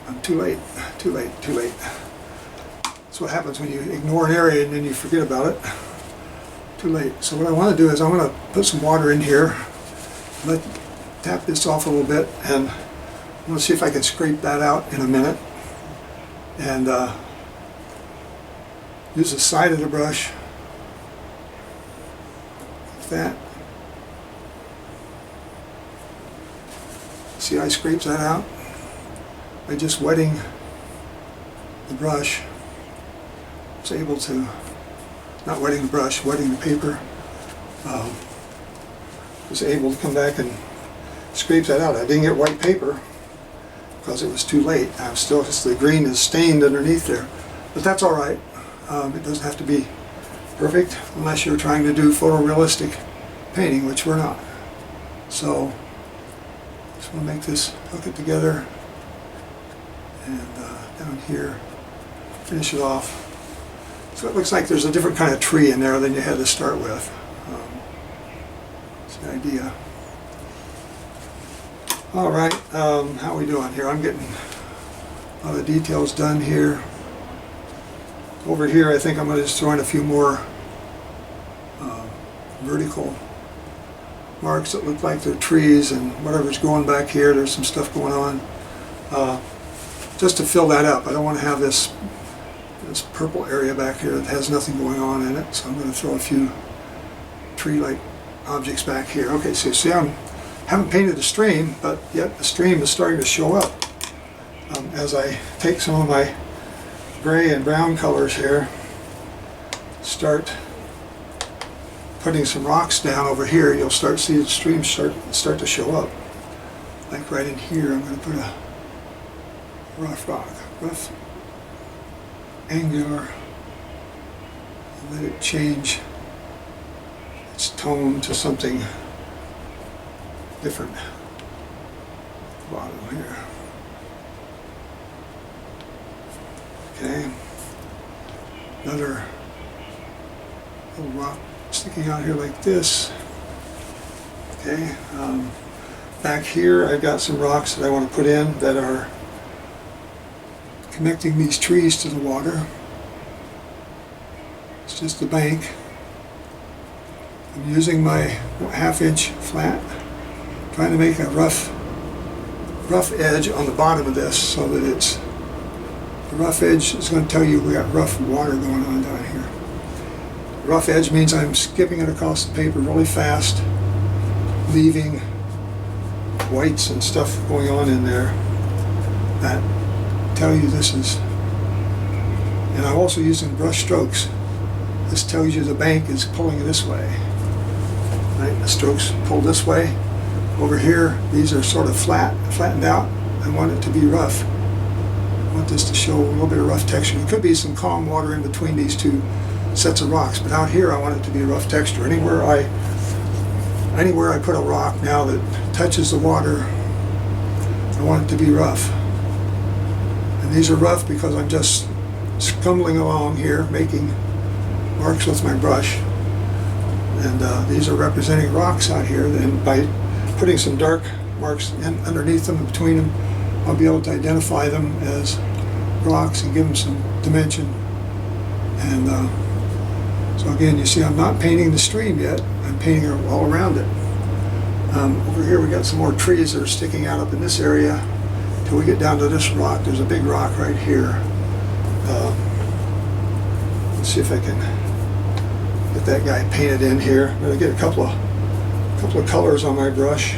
I'm too late. That's what happens when you ignore an area and then you forget about it. Too late. So what I want to do is I want to put some water in here. Tap this off a little bit, and I'm going to see if I can scrape that out in a minute. And use the side of the brush like that. See how I scrapes that out? By just wetting the brush. I was able to, not wetting the brush, wetting the paper. Was able to come back and scrape that out. I didn't get white paper because it was too late. I'm still, the green is stained underneath there. But that's all right. It doesn't have to be perfect unless you're trying to do photorealistic painting, which we're not. So just want to make this, hook it together, and down here, finish it off. So it looks like there's a different kind of tree in there than you had to start with. That's the idea. All right, how are we doing here? I'm getting a lot of details done here. Over here, I think I'm going to just throw in a few more vertical marks that look like they're trees, and whatever's going back here, there's some stuff going on. Just to fill that up. I don't want to have this purple area back here that has nothing going on in it, so I'm going to throw a few tree-like objects back here. Okay, so you see I haven't painted the stream, but yet the stream is starting to show up. As I take some of my gray and brown colors here, start putting some rocks down over here, you'll start to see the stream start to show up. Like right in here, I'm going to put a rough rock, rough, angular, and let it change its tone to something different. Bottom here. Okay. Another little rock sticking out here like this. Okay. Back here I've got some rocks that I want to put in that are connecting these trees to the water. It's just the bank. I'm using my 1/2 inch flat, trying to make a rough edge on the bottom of this so that it's, the rough edge is going to tell you we got rough water going on down here. Rough edge means I'm skipping it across the paper really fast, leaving whites and stuff going on in there that tell you this is, and I'm also using brush strokes. This tells you the bank is pulling this way. Right? The strokes pull this way. Over here, these are sort of flattened out. I want it to be rough. I want this to show a little bit of rough texture. It could be some calm water in between these two sets of rocks, but out here I want it to be a rough texture. Anywhere I put a rock now that touches the water, I want it to be rough. And these are rough because I'm just scumbling along here, making marks with my brush. And these are representing rocks out here. And by putting some dark marks in underneath them and between them, I'll be able to identify them as rocks and give them some dimension. And so again, you see I'm not painting the stream yet. I'm painting all around it. Over here we got some more trees that are sticking out up in this area till we get down to this rock. There's a big rock right here. Let's see if I can get that guy painted in here. I'm going to get a couple of colors on my brush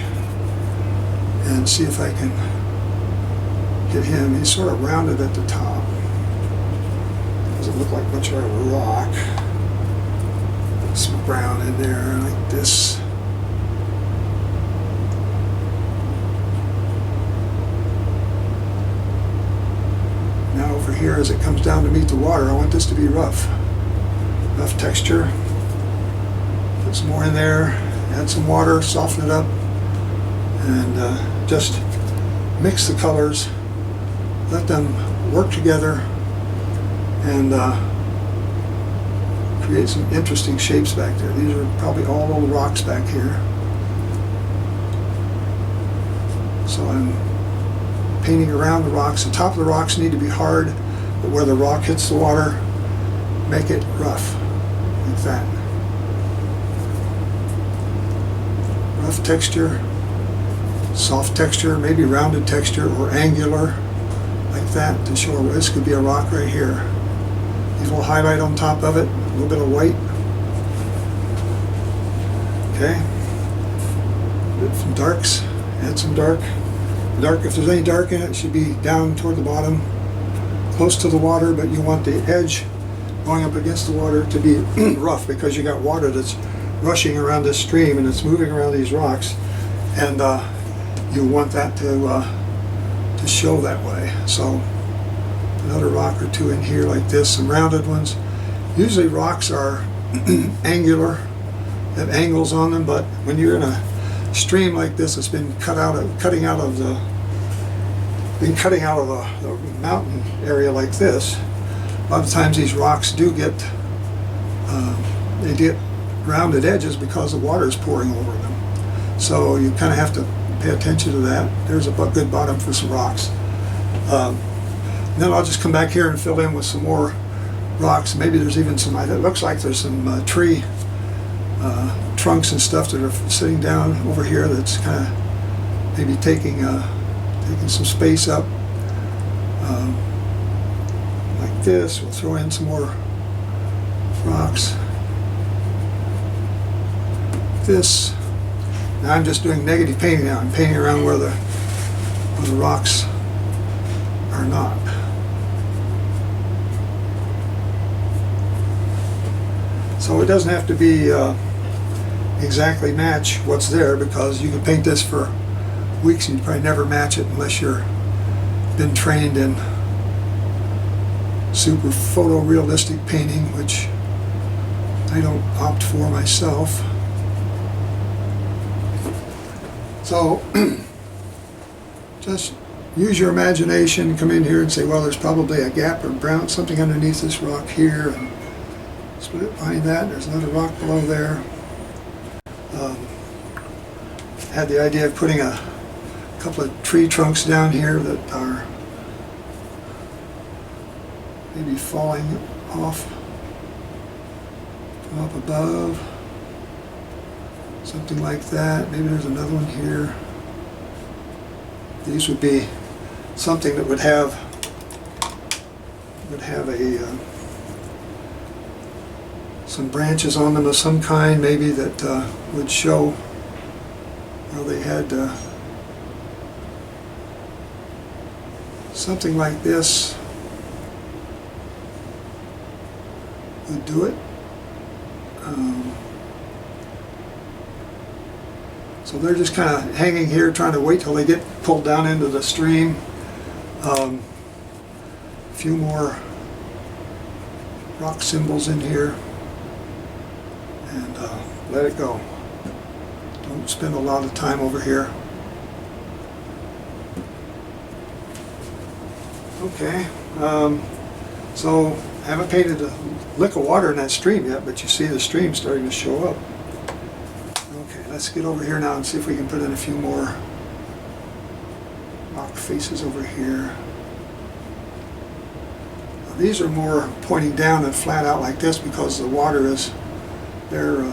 and see if I can get him. He's sort of rounded at the top. Doesn't look like much of a rock. Put some brown in there like this. Now over here, as it comes down to meet the water, I want this to be rough. Rough texture. Put some more in there, add some water, soften it up, and just mix the colors, let them work together, and create some interesting shapes back there. These are probably all little rocks back here. So I'm painting around the rocks. The top of the rocks need to be hard, but where the rock hits the water, make it rough, like that. Rough texture, soft texture, maybe rounded texture or angular, like that, to show this could be a rock right here. Need a little highlight on top of it, a little bit of white. Okay. Some darks, add some dark. Dark, if there's any dark in it, it should be down toward the bottom, close to the water, but you want the edge going up against the water to be rough because you got water that's rushing around this stream and it's moving around these rocks, and you want that to show that way. So another rock or two in here like this, some rounded ones. Usually rocks are angular have angles on them, but when you're in a stream like this, it's been cutting out of the mountain area like this. A lot of times these rocks do get they get rounded edges because the water is pouring over them. So you kind of have to pay attention to that. There's a good bottom for some rocks. Then I'll just come back here and fill in with some more rocks. Maybe there's even some, it looks like there's some tree trunks and stuff that are sitting down over here that's kind of maybe taking some space up. Like this. We'll throw in some more rocks. This. Now I'm just doing negative painting now. I'm painting around where the rocks are not. So it doesn't have to be exactly match what's there, because you can paint this for weeks and you probably never match it unless you're been trained in super photorealistic painting, which I don't opt for myself. So just use your imagination, come in here and say, well, there's probably a gap or brown, something underneath this rock here, and split it behind that. There's another rock below there. Had the idea of putting a couple of tree trunks down here that are maybe falling off from up above. Something like that. Maybe there's another one here. These would be something that would have a some branches on them of some kind, maybe, that would show where they had something like this would do it. So they're just kind of hanging here, trying to wait till they get pulled down into the stream. A few more rock symbols in here, and let it go. Don't spend a lot of time over here. Okay, so I haven't painted a lick of water in that stream yet, but you see the stream starting to show up. Okay, let's get over here now and see if we can put in a few more rock faces over here. Now, these are more pointing down and flat out like this because the water is, they're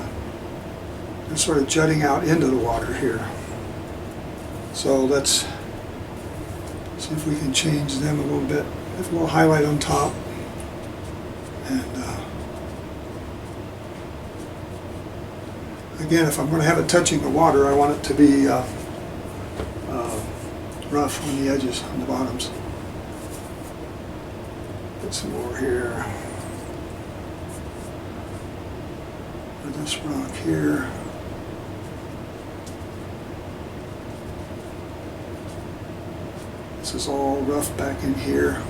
sort of jutting out into the water here. So let's see if we can change them a little bit. Have a little highlight on top. And again, if I'm going to have it touching the water, I want it to be rough on the edges, on the bottoms. Get some more here. Or this rock here. This is all rough back in here.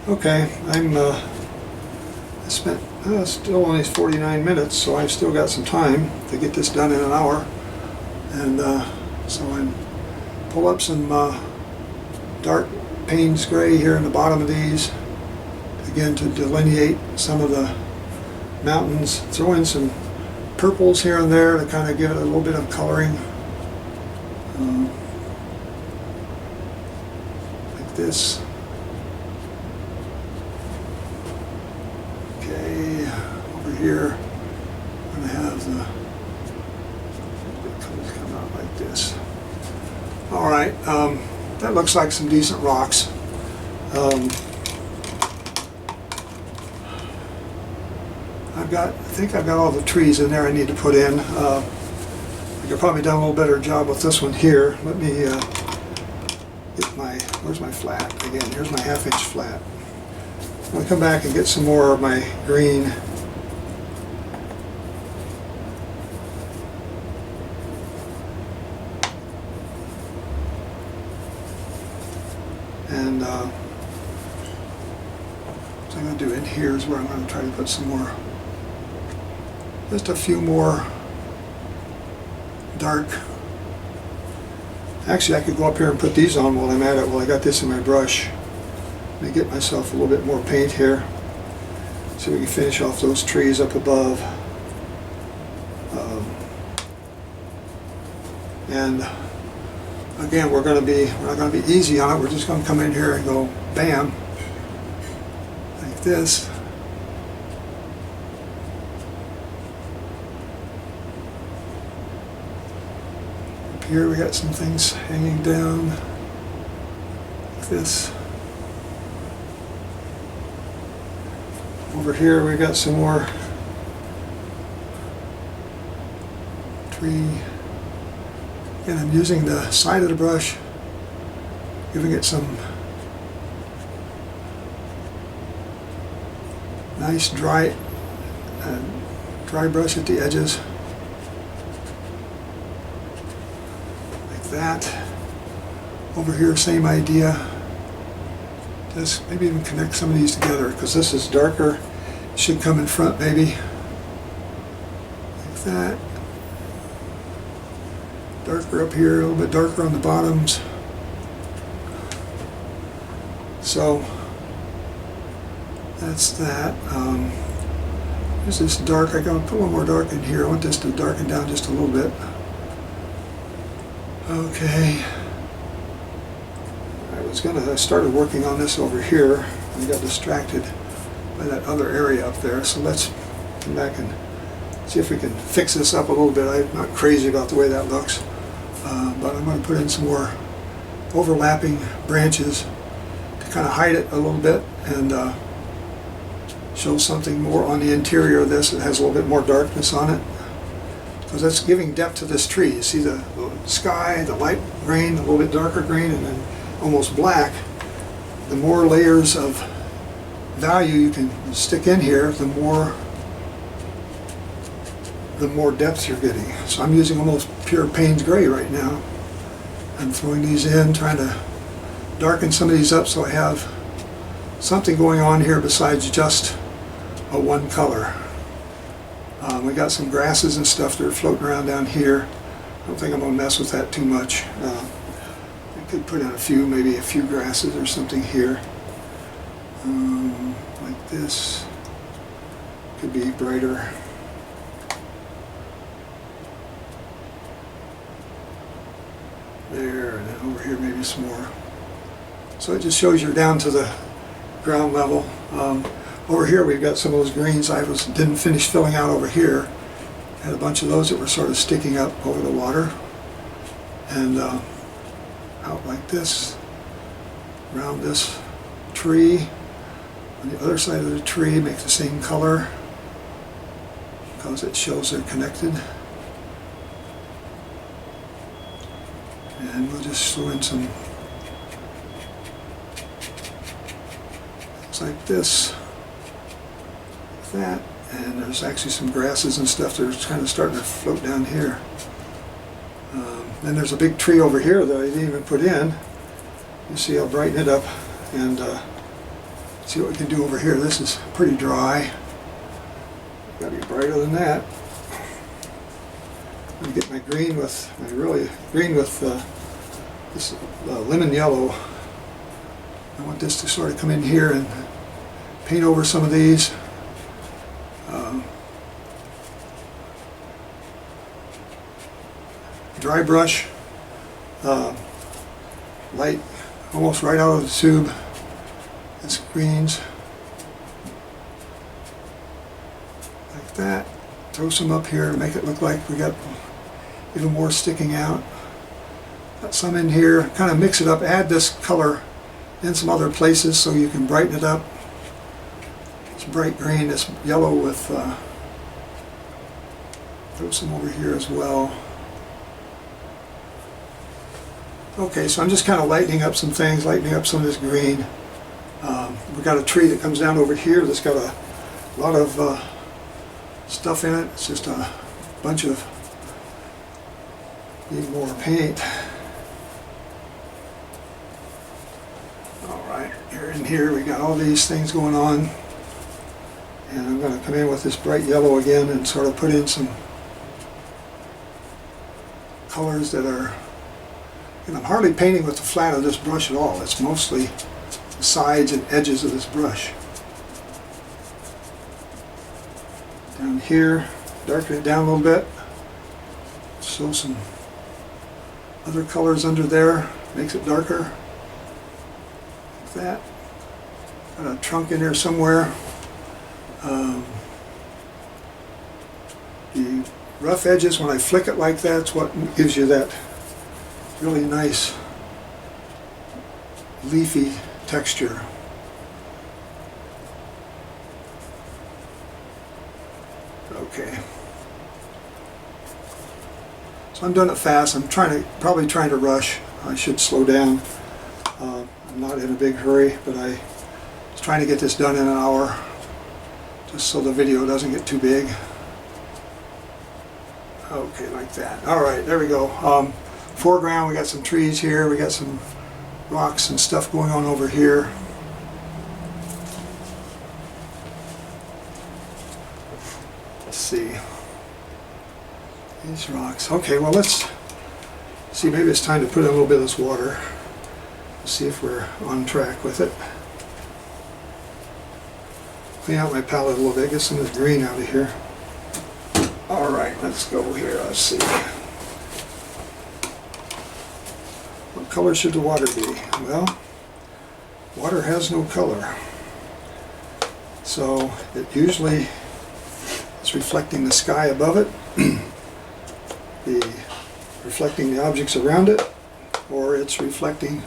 Okay, I spent still only 49 minutes, so I've still got some time to get this done in an hour. And so I pull up some dark Payne's gray here in the bottom of these, again to delineate some of the mountains. Throw in some purples here and there to kind of give it a little bit of coloring. Like this. Here, I'm going to have the colors come out like this. All right, that looks like some decent rocks. I think I've got all the trees in there I need to put in. I could probably done a little better job with this one here. Let me get my, where's my flat? Again, here's my 1/2 inch flat. I'm going to come back and get some more of my green. And what I'm going to do in here is where I'm going to try to put some more Just a few more dark. Actually, I could go up here and put these on while I'm at it, while I got this in my brush. Let me get myself a little bit more paint here so we can finish off those trees up above. And again, we're not going to be easy on it. We're just going to come in here and go bam, like this. Up here we got some things hanging down like this. Over here we got some more tree. And I'm using the side of the brush, giving it some nice dry brush at the edges, like that. Over here, same idea. Just maybe even connect some of these together, because this is darker. It should come in front, maybe, like that. Darker up here, a little bit darker on the bottoms. So that's that. There's this dark. I gotta put a little more dark in here. I want this to darken down just a little bit. Okay. I started working on this over here. I got distracted by that other area up there. So let's come back and see if we can fix this up a little bit. I'm not crazy about the way that looks. But I'm going to put in some more overlapping branches to kind of hide it a little bit and show something more on the interior of this that has a little bit more darkness on it, because that's giving depth to this tree. You see the sky, the light green, a little bit darker green, and then almost black. The more layers of value you can stick in here, the more depth you're getting. So I'm using almost pure Payne's gray right now. I'm throwing these in, trying to darken some of these up so I have something going on here besides just a one color. We got some grasses and stuff that are floating around down here. I don't think I'm going to mess with that too much. I could put in maybe a few grasses or something here. Like this. Could be brighter. There, and then over here maybe some more. So it just shows you're down to the ground level. Over here we've got some of those greens I didn't finish filling out over here. Had a bunch of those that were sort of sticking up over the water. And out like this, around this tree. On the other side of the tree, make the same color because it shows they're connected. And we'll just throw in some things like this, like that, and there's actually some grasses and stuff that are kind of starting to float down here. Then there's a big tree over here that I didn't even put in. You see, I'll brighten it up and see what we can do over here. This is pretty dry. Got to be brighter than that. I'm gonna get my green with this lemon yellow. I want this to sort of come in here and paint over some of these. Dry brush, light almost right out of the tube. It's greens like that. Throw some up here to make it look like we got even more sticking out. Got some in here. Kind of mix it up. Add this color in some other places so you can brighten it up. It's bright green, this yellow with throw some over here as well. Okay, so I'm just kind of lightening up some things, lightening up some of this green. We've got a tree that comes down over here that's got a lot of stuff in it. It's just a bunch of, need more paint. Alright, here and here we got all these things going on. And I'm going to come in with this bright yellow again and sort of put in some colors that are, and I'm hardly painting with the flat of this brush at all. It's mostly the sides and edges of this brush. Down here, darken it down a little bit. Show some other colors under there, makes it darker. Like that. Got a trunk in there somewhere. The rough edges, when I flick it like that, it's what gives you that really nice leafy texture. Okay. So I'm doing it fast. I'm probably trying to rush. I should slow down. I'm not in a big hurry, but I was trying to get this done in an hour, just so the video doesn't get too big. Okay, like that. All right, there we go. Foreground, we got some trees here. We got some rocks and stuff going on over here. Let's see. These rocks. Okay, well, let's see. Maybe it's time to put in a little bit of this water. See if we're on track with it. Clean out my palette a little bit. Get some of this green out of here. All right, let's go here. Let's see. What color should the water be? Well, water has no color. So it usually is reflecting the sky above it, reflecting the objects around it, or it's reflecting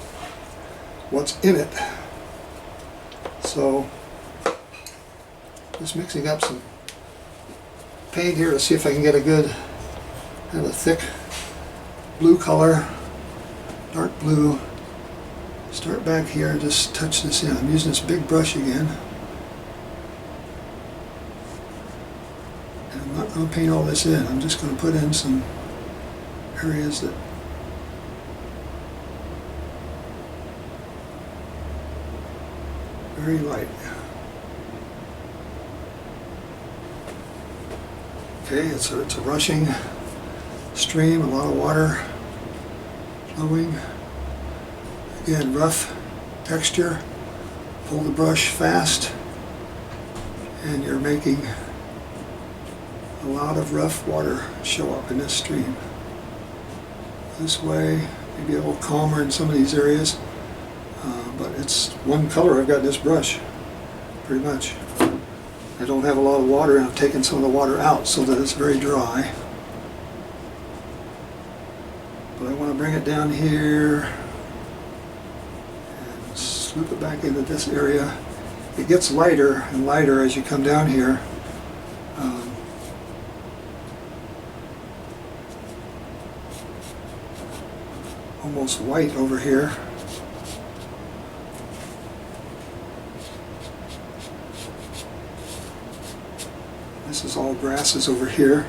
what's in it. So just mixing up some paint here to see if I can get a good kind of thick blue color, dark blue. Start back here, just touch this in. I'm using this big brush again. And I'm not going to paint all this in. I'm just going to put in some areas that very light. Okay, it's a rushing stream, a lot of water flowing. Again, rough texture. Pull the brush fast, and you're making a lot of rough water show up in this stream. This way, maybe a little calmer in some of these areas, but it's one color I've got in this brush, pretty much. I don't have a lot of water, and I've taken some of the water out so that it's very dry. But I want to bring it down here and swoop it back into this area. It gets lighter and lighter as you come down here. Almost white over here. This is all grasses over here.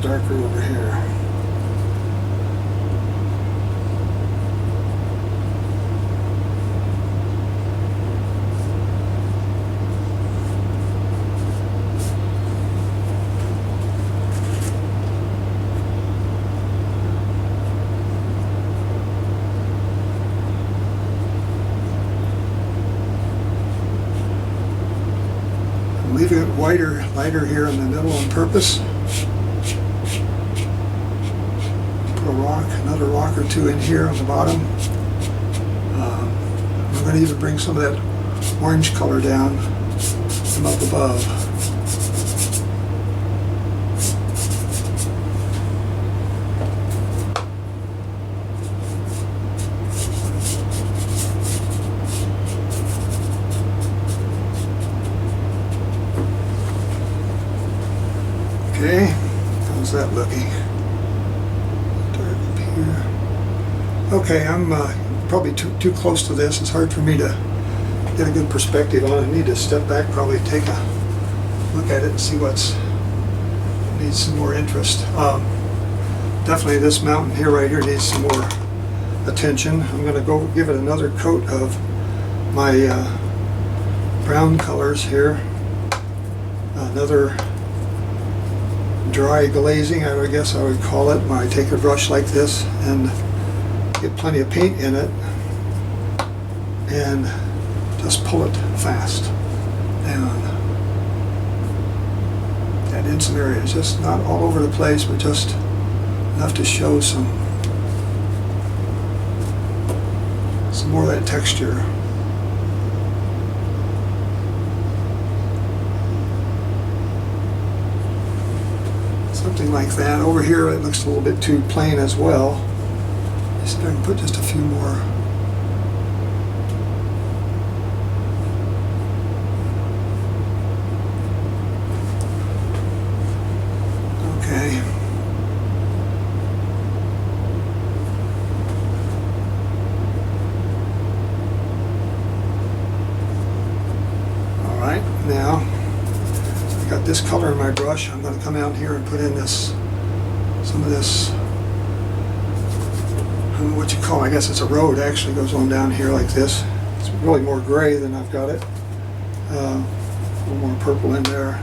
Darker over here. I'm leaving it lighter here in the middle on purpose. Another rock or two in here on the bottom. I'm going to even bring some of that orange color down from up above. Okay, I'm probably too close to this. It's hard for me to get a good perspective on it. I need to step back, probably take a look at it and see what's needs some more interest. Definitely this mountain here, right here, needs some more attention. I'm going to go give it another coat of my brown colors here. Another dry glazing, I guess I would call it, when I take a brush like this and get plenty of paint in it and just pull it fast down. That in some areas, just not all over the place, but just enough to show some more of that texture. Something like that. Over here it looks a little bit too plain as well. See if I can put just a few more. Okay. All right, now I got this color in my brush. I'm going to come out here and put in some of this, I don't know what you call it. I guess it's a road, actually goes on down here like this. It's really more gray than I've got it. A little more purple in there.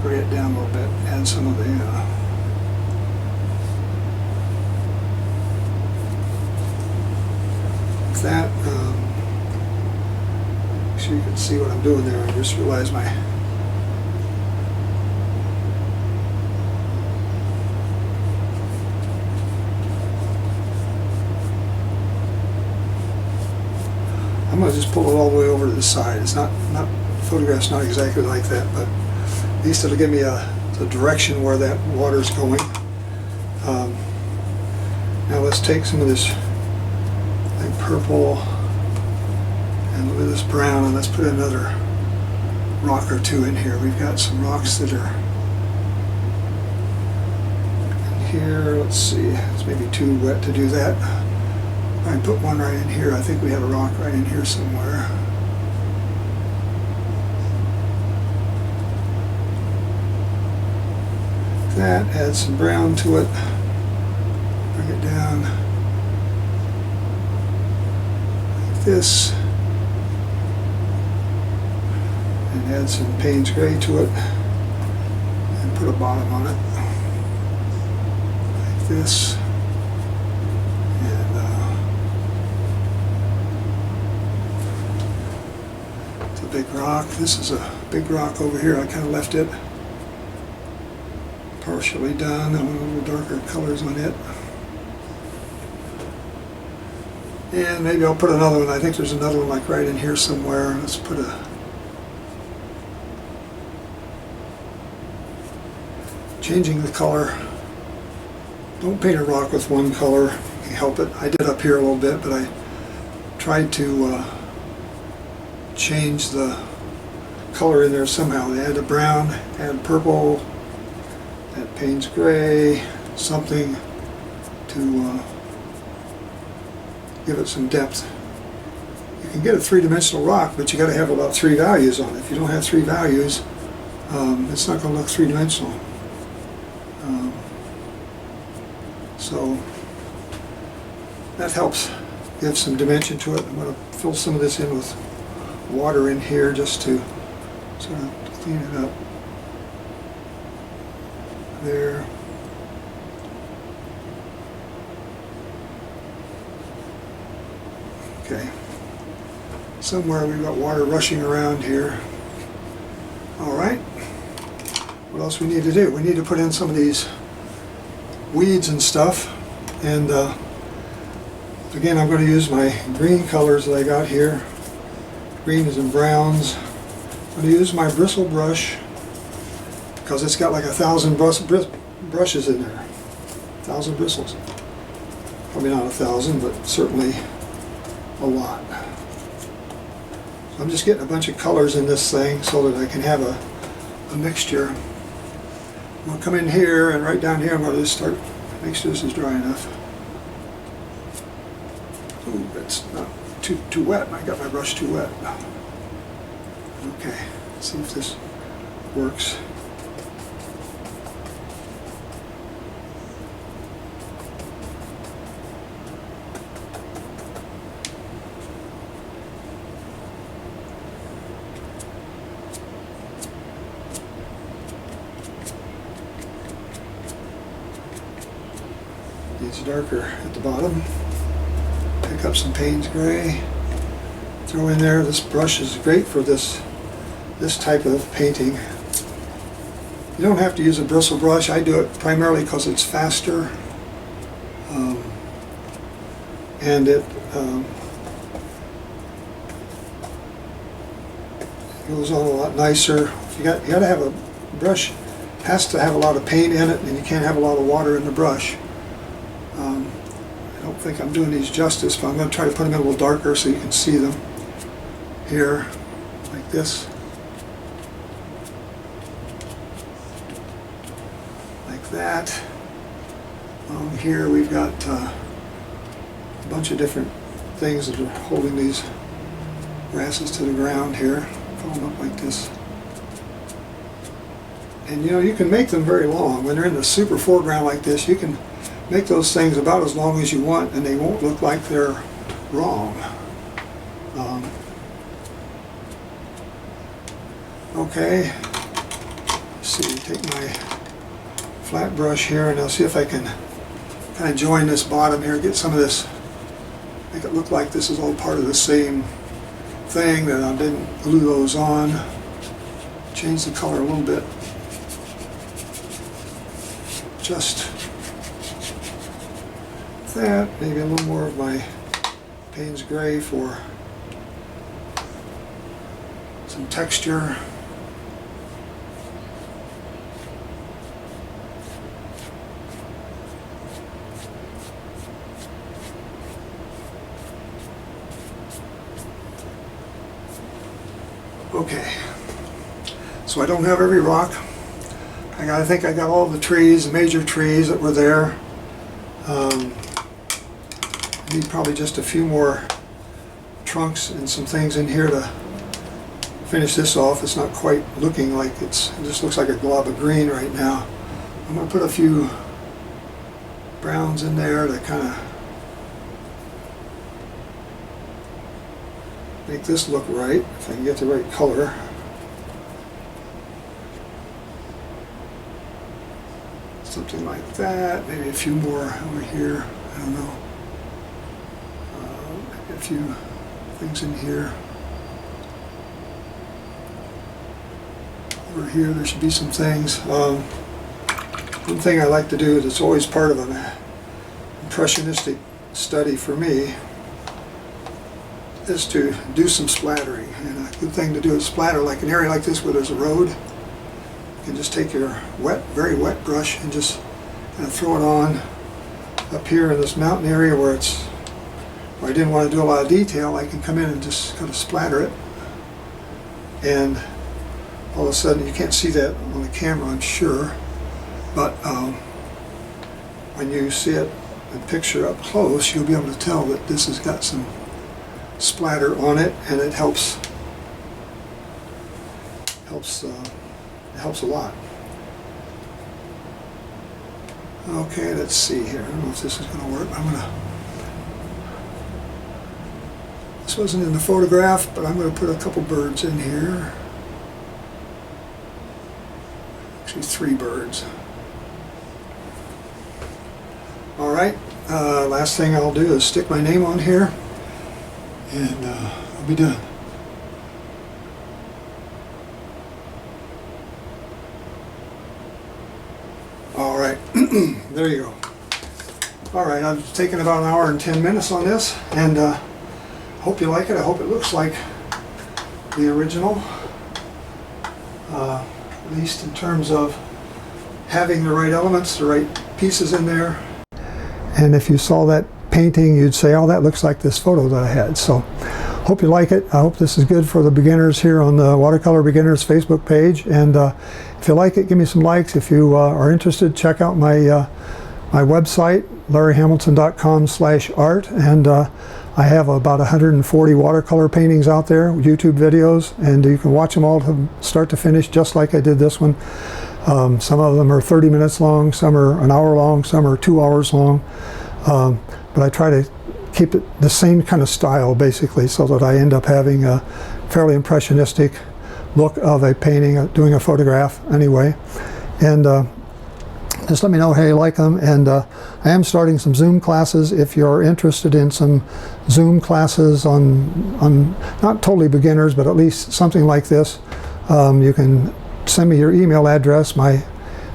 Gray it down a little bit. Add some of the like that. Make sure you can see what I'm doing there. I just realized my I'm going to just pull it all the way over to the side. It's not photograph's not exactly like that, but at least it'll give me the direction where that water's going. Now let's take some of this like purple and a little bit of this brown, and let's put another rock or two in here. We've got some rocks that are in here. Let's see, it's maybe too wet to do that. I put one right in here. I think we have a rock right in here somewhere. That, add some brown to it. Bring it down like this. And add some Payne's Gray to it. And put a bottom on it. Like this. Big rock. This is a big rock over here. I kind of left it partially done. I want a little darker colors on it. And maybe I'll put another one. I think there's another one like right in here somewhere. Let's put a changing the color. Don't paint a rock with one color. You can help it. I did up here a little bit, but I tried to change the color in there somehow. Add a brown, add purple, add Payne's Gray, something to give it some depth. You can get a three-dimensional rock, but you got to have about 3 values on it. If you don't have 3 values, it's not going to look three-dimensional. So that helps give some dimension to it. I'm going to fill some of this in with water in here just to sort of clean it up. There. Okay. Somewhere we've got water rushing around here. Alright. What else we need to do? We need to put in some of these weeds and stuff. And again, I'm going to use my green colors that I got here. Greens and browns. I'm going to use my bristle brush because it's got like 1,000 brushes in there. 1,000 bristles. Probably not 1,000, but certainly a lot. So I'm just getting a bunch of colors in this thing so that I can have a mixture. I'm going to come in here and right down here I'm going to just start, make sure this is dry enough. Ooh, it's not too wet. I got my brush too wet. Okay, let's see if this works. Needs darker at the bottom. Pick up some Payne's Gray. Throw in there. This brush is great for this type of painting. You don't have to use a bristle brush. I do it primarily because it's faster, and it goes on a lot nicer. You got to have a brush. Has to have a lot of paint in it, and you can't have a lot of water in the brush. I don't think I'm doing these justice, but I'm going to try to put them in a little darker so you can see them here, like this. Like that. Here we've got a bunch of different things that are holding these grasses to the ground here. Pull them up like this. And you know, you can make them very long. When they're in the super foreground like this, you can make those things about as long as you want, and they won't look like they're wrong. Okay, let's see, take my flat brush here, and I'll see if I can kind of join this bottom here, get some of this, make it look like this is all part of the same thing, that I didn't glue those on. Change the color a little bit. Just that, maybe a little more of my Payne's Gray for some texture. Okay, so I don't have every rock. I think I got all the trees, the major trees that were there. I need probably just a few more trunks and some things in here to finish this off. It's not quite looking like it just looks like a glob of green right now. I'm going to put a few browns in there to kind of make this look right, if I can get the right color. Something like that, maybe a few more over here, I don't know. Maybe a few things in here. Over here there should be some things. One thing I like to do that's always part of an impressionistic study for me is to do some splattering. And a good thing to do is splatter, like an area like this where there's a road. You can just take your wet, very wet brush and just kind of throw it on. Up here in this mountain area where I didn't want to do a lot of detail, I can come in and just kind of splatter it. And all of a sudden, you can't see that on the camera, I'm sure, but when you see it in picture up close, you'll be able to tell that this has got some splatter on it, and it helps a lot. Okay, let's see here. I don't know if this is going to work. This wasn't in the photograph, but I'm going to put a couple birds in here. Actually, 3 birds. All right. Last thing I'll do is stick my name on here, and I'll be done. All right, there you go. All right, I've taken about an hour and 10 minutes on this, and hope you like it. I hope it looks like the original, at least in terms of having the right elements, the right pieces in there. And if you saw that painting, you'd say, oh, that looks like this photo that I had. So hope you like it. I hope this is good for the beginners here on the Watercolor Beginners Facebook page. And if you like it, give me some likes. If you are interested, check out my my website, larryhamilton.com/art. And I have about 140 watercolor paintings out there, YouTube videos, and you can watch them all from start to finish, just like I did this one. Some of them are 30 minutes long, some are an hour long, some are 2 hours long. But I try to keep it the same kind of style, basically, so that I end up having a fairly impressionistic look of a painting, doing a photograph anyway. And just let me know how you like them. And I am starting some Zoom classes. If you're interested in some Zoom classes on not totally beginners, but at least something like this, you can send me your email address.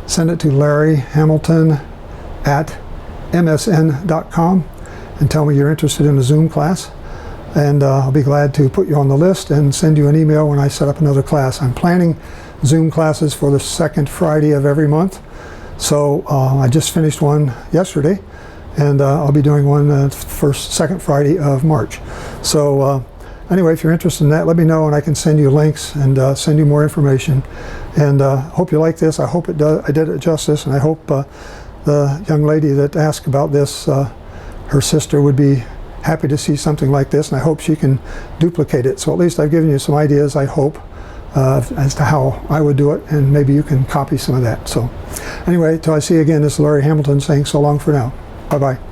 Send it to larryhamilton@msn.com and tell me you're interested in a Zoom class. And I'll be glad to put you on the list and send you an email when I set up another class. I'm planning Zoom classes for the second Friday of every month. So I just finished one yesterday, and I'll be doing one second Friday of March. So anyway, if you're interested in that, let me know, and I can send you links and send you more information. And hope you like this. I hope I did it justice, and I hope the young lady that asked about this, her sister would be happy to see something like this, and I hope she can duplicate it. So at least I've given you some ideas, I hope, as to how I would do it, and maybe you can copy some of that. So anyway, till I see you again, this is Larry Hamilton saying so long for now. Bye-bye.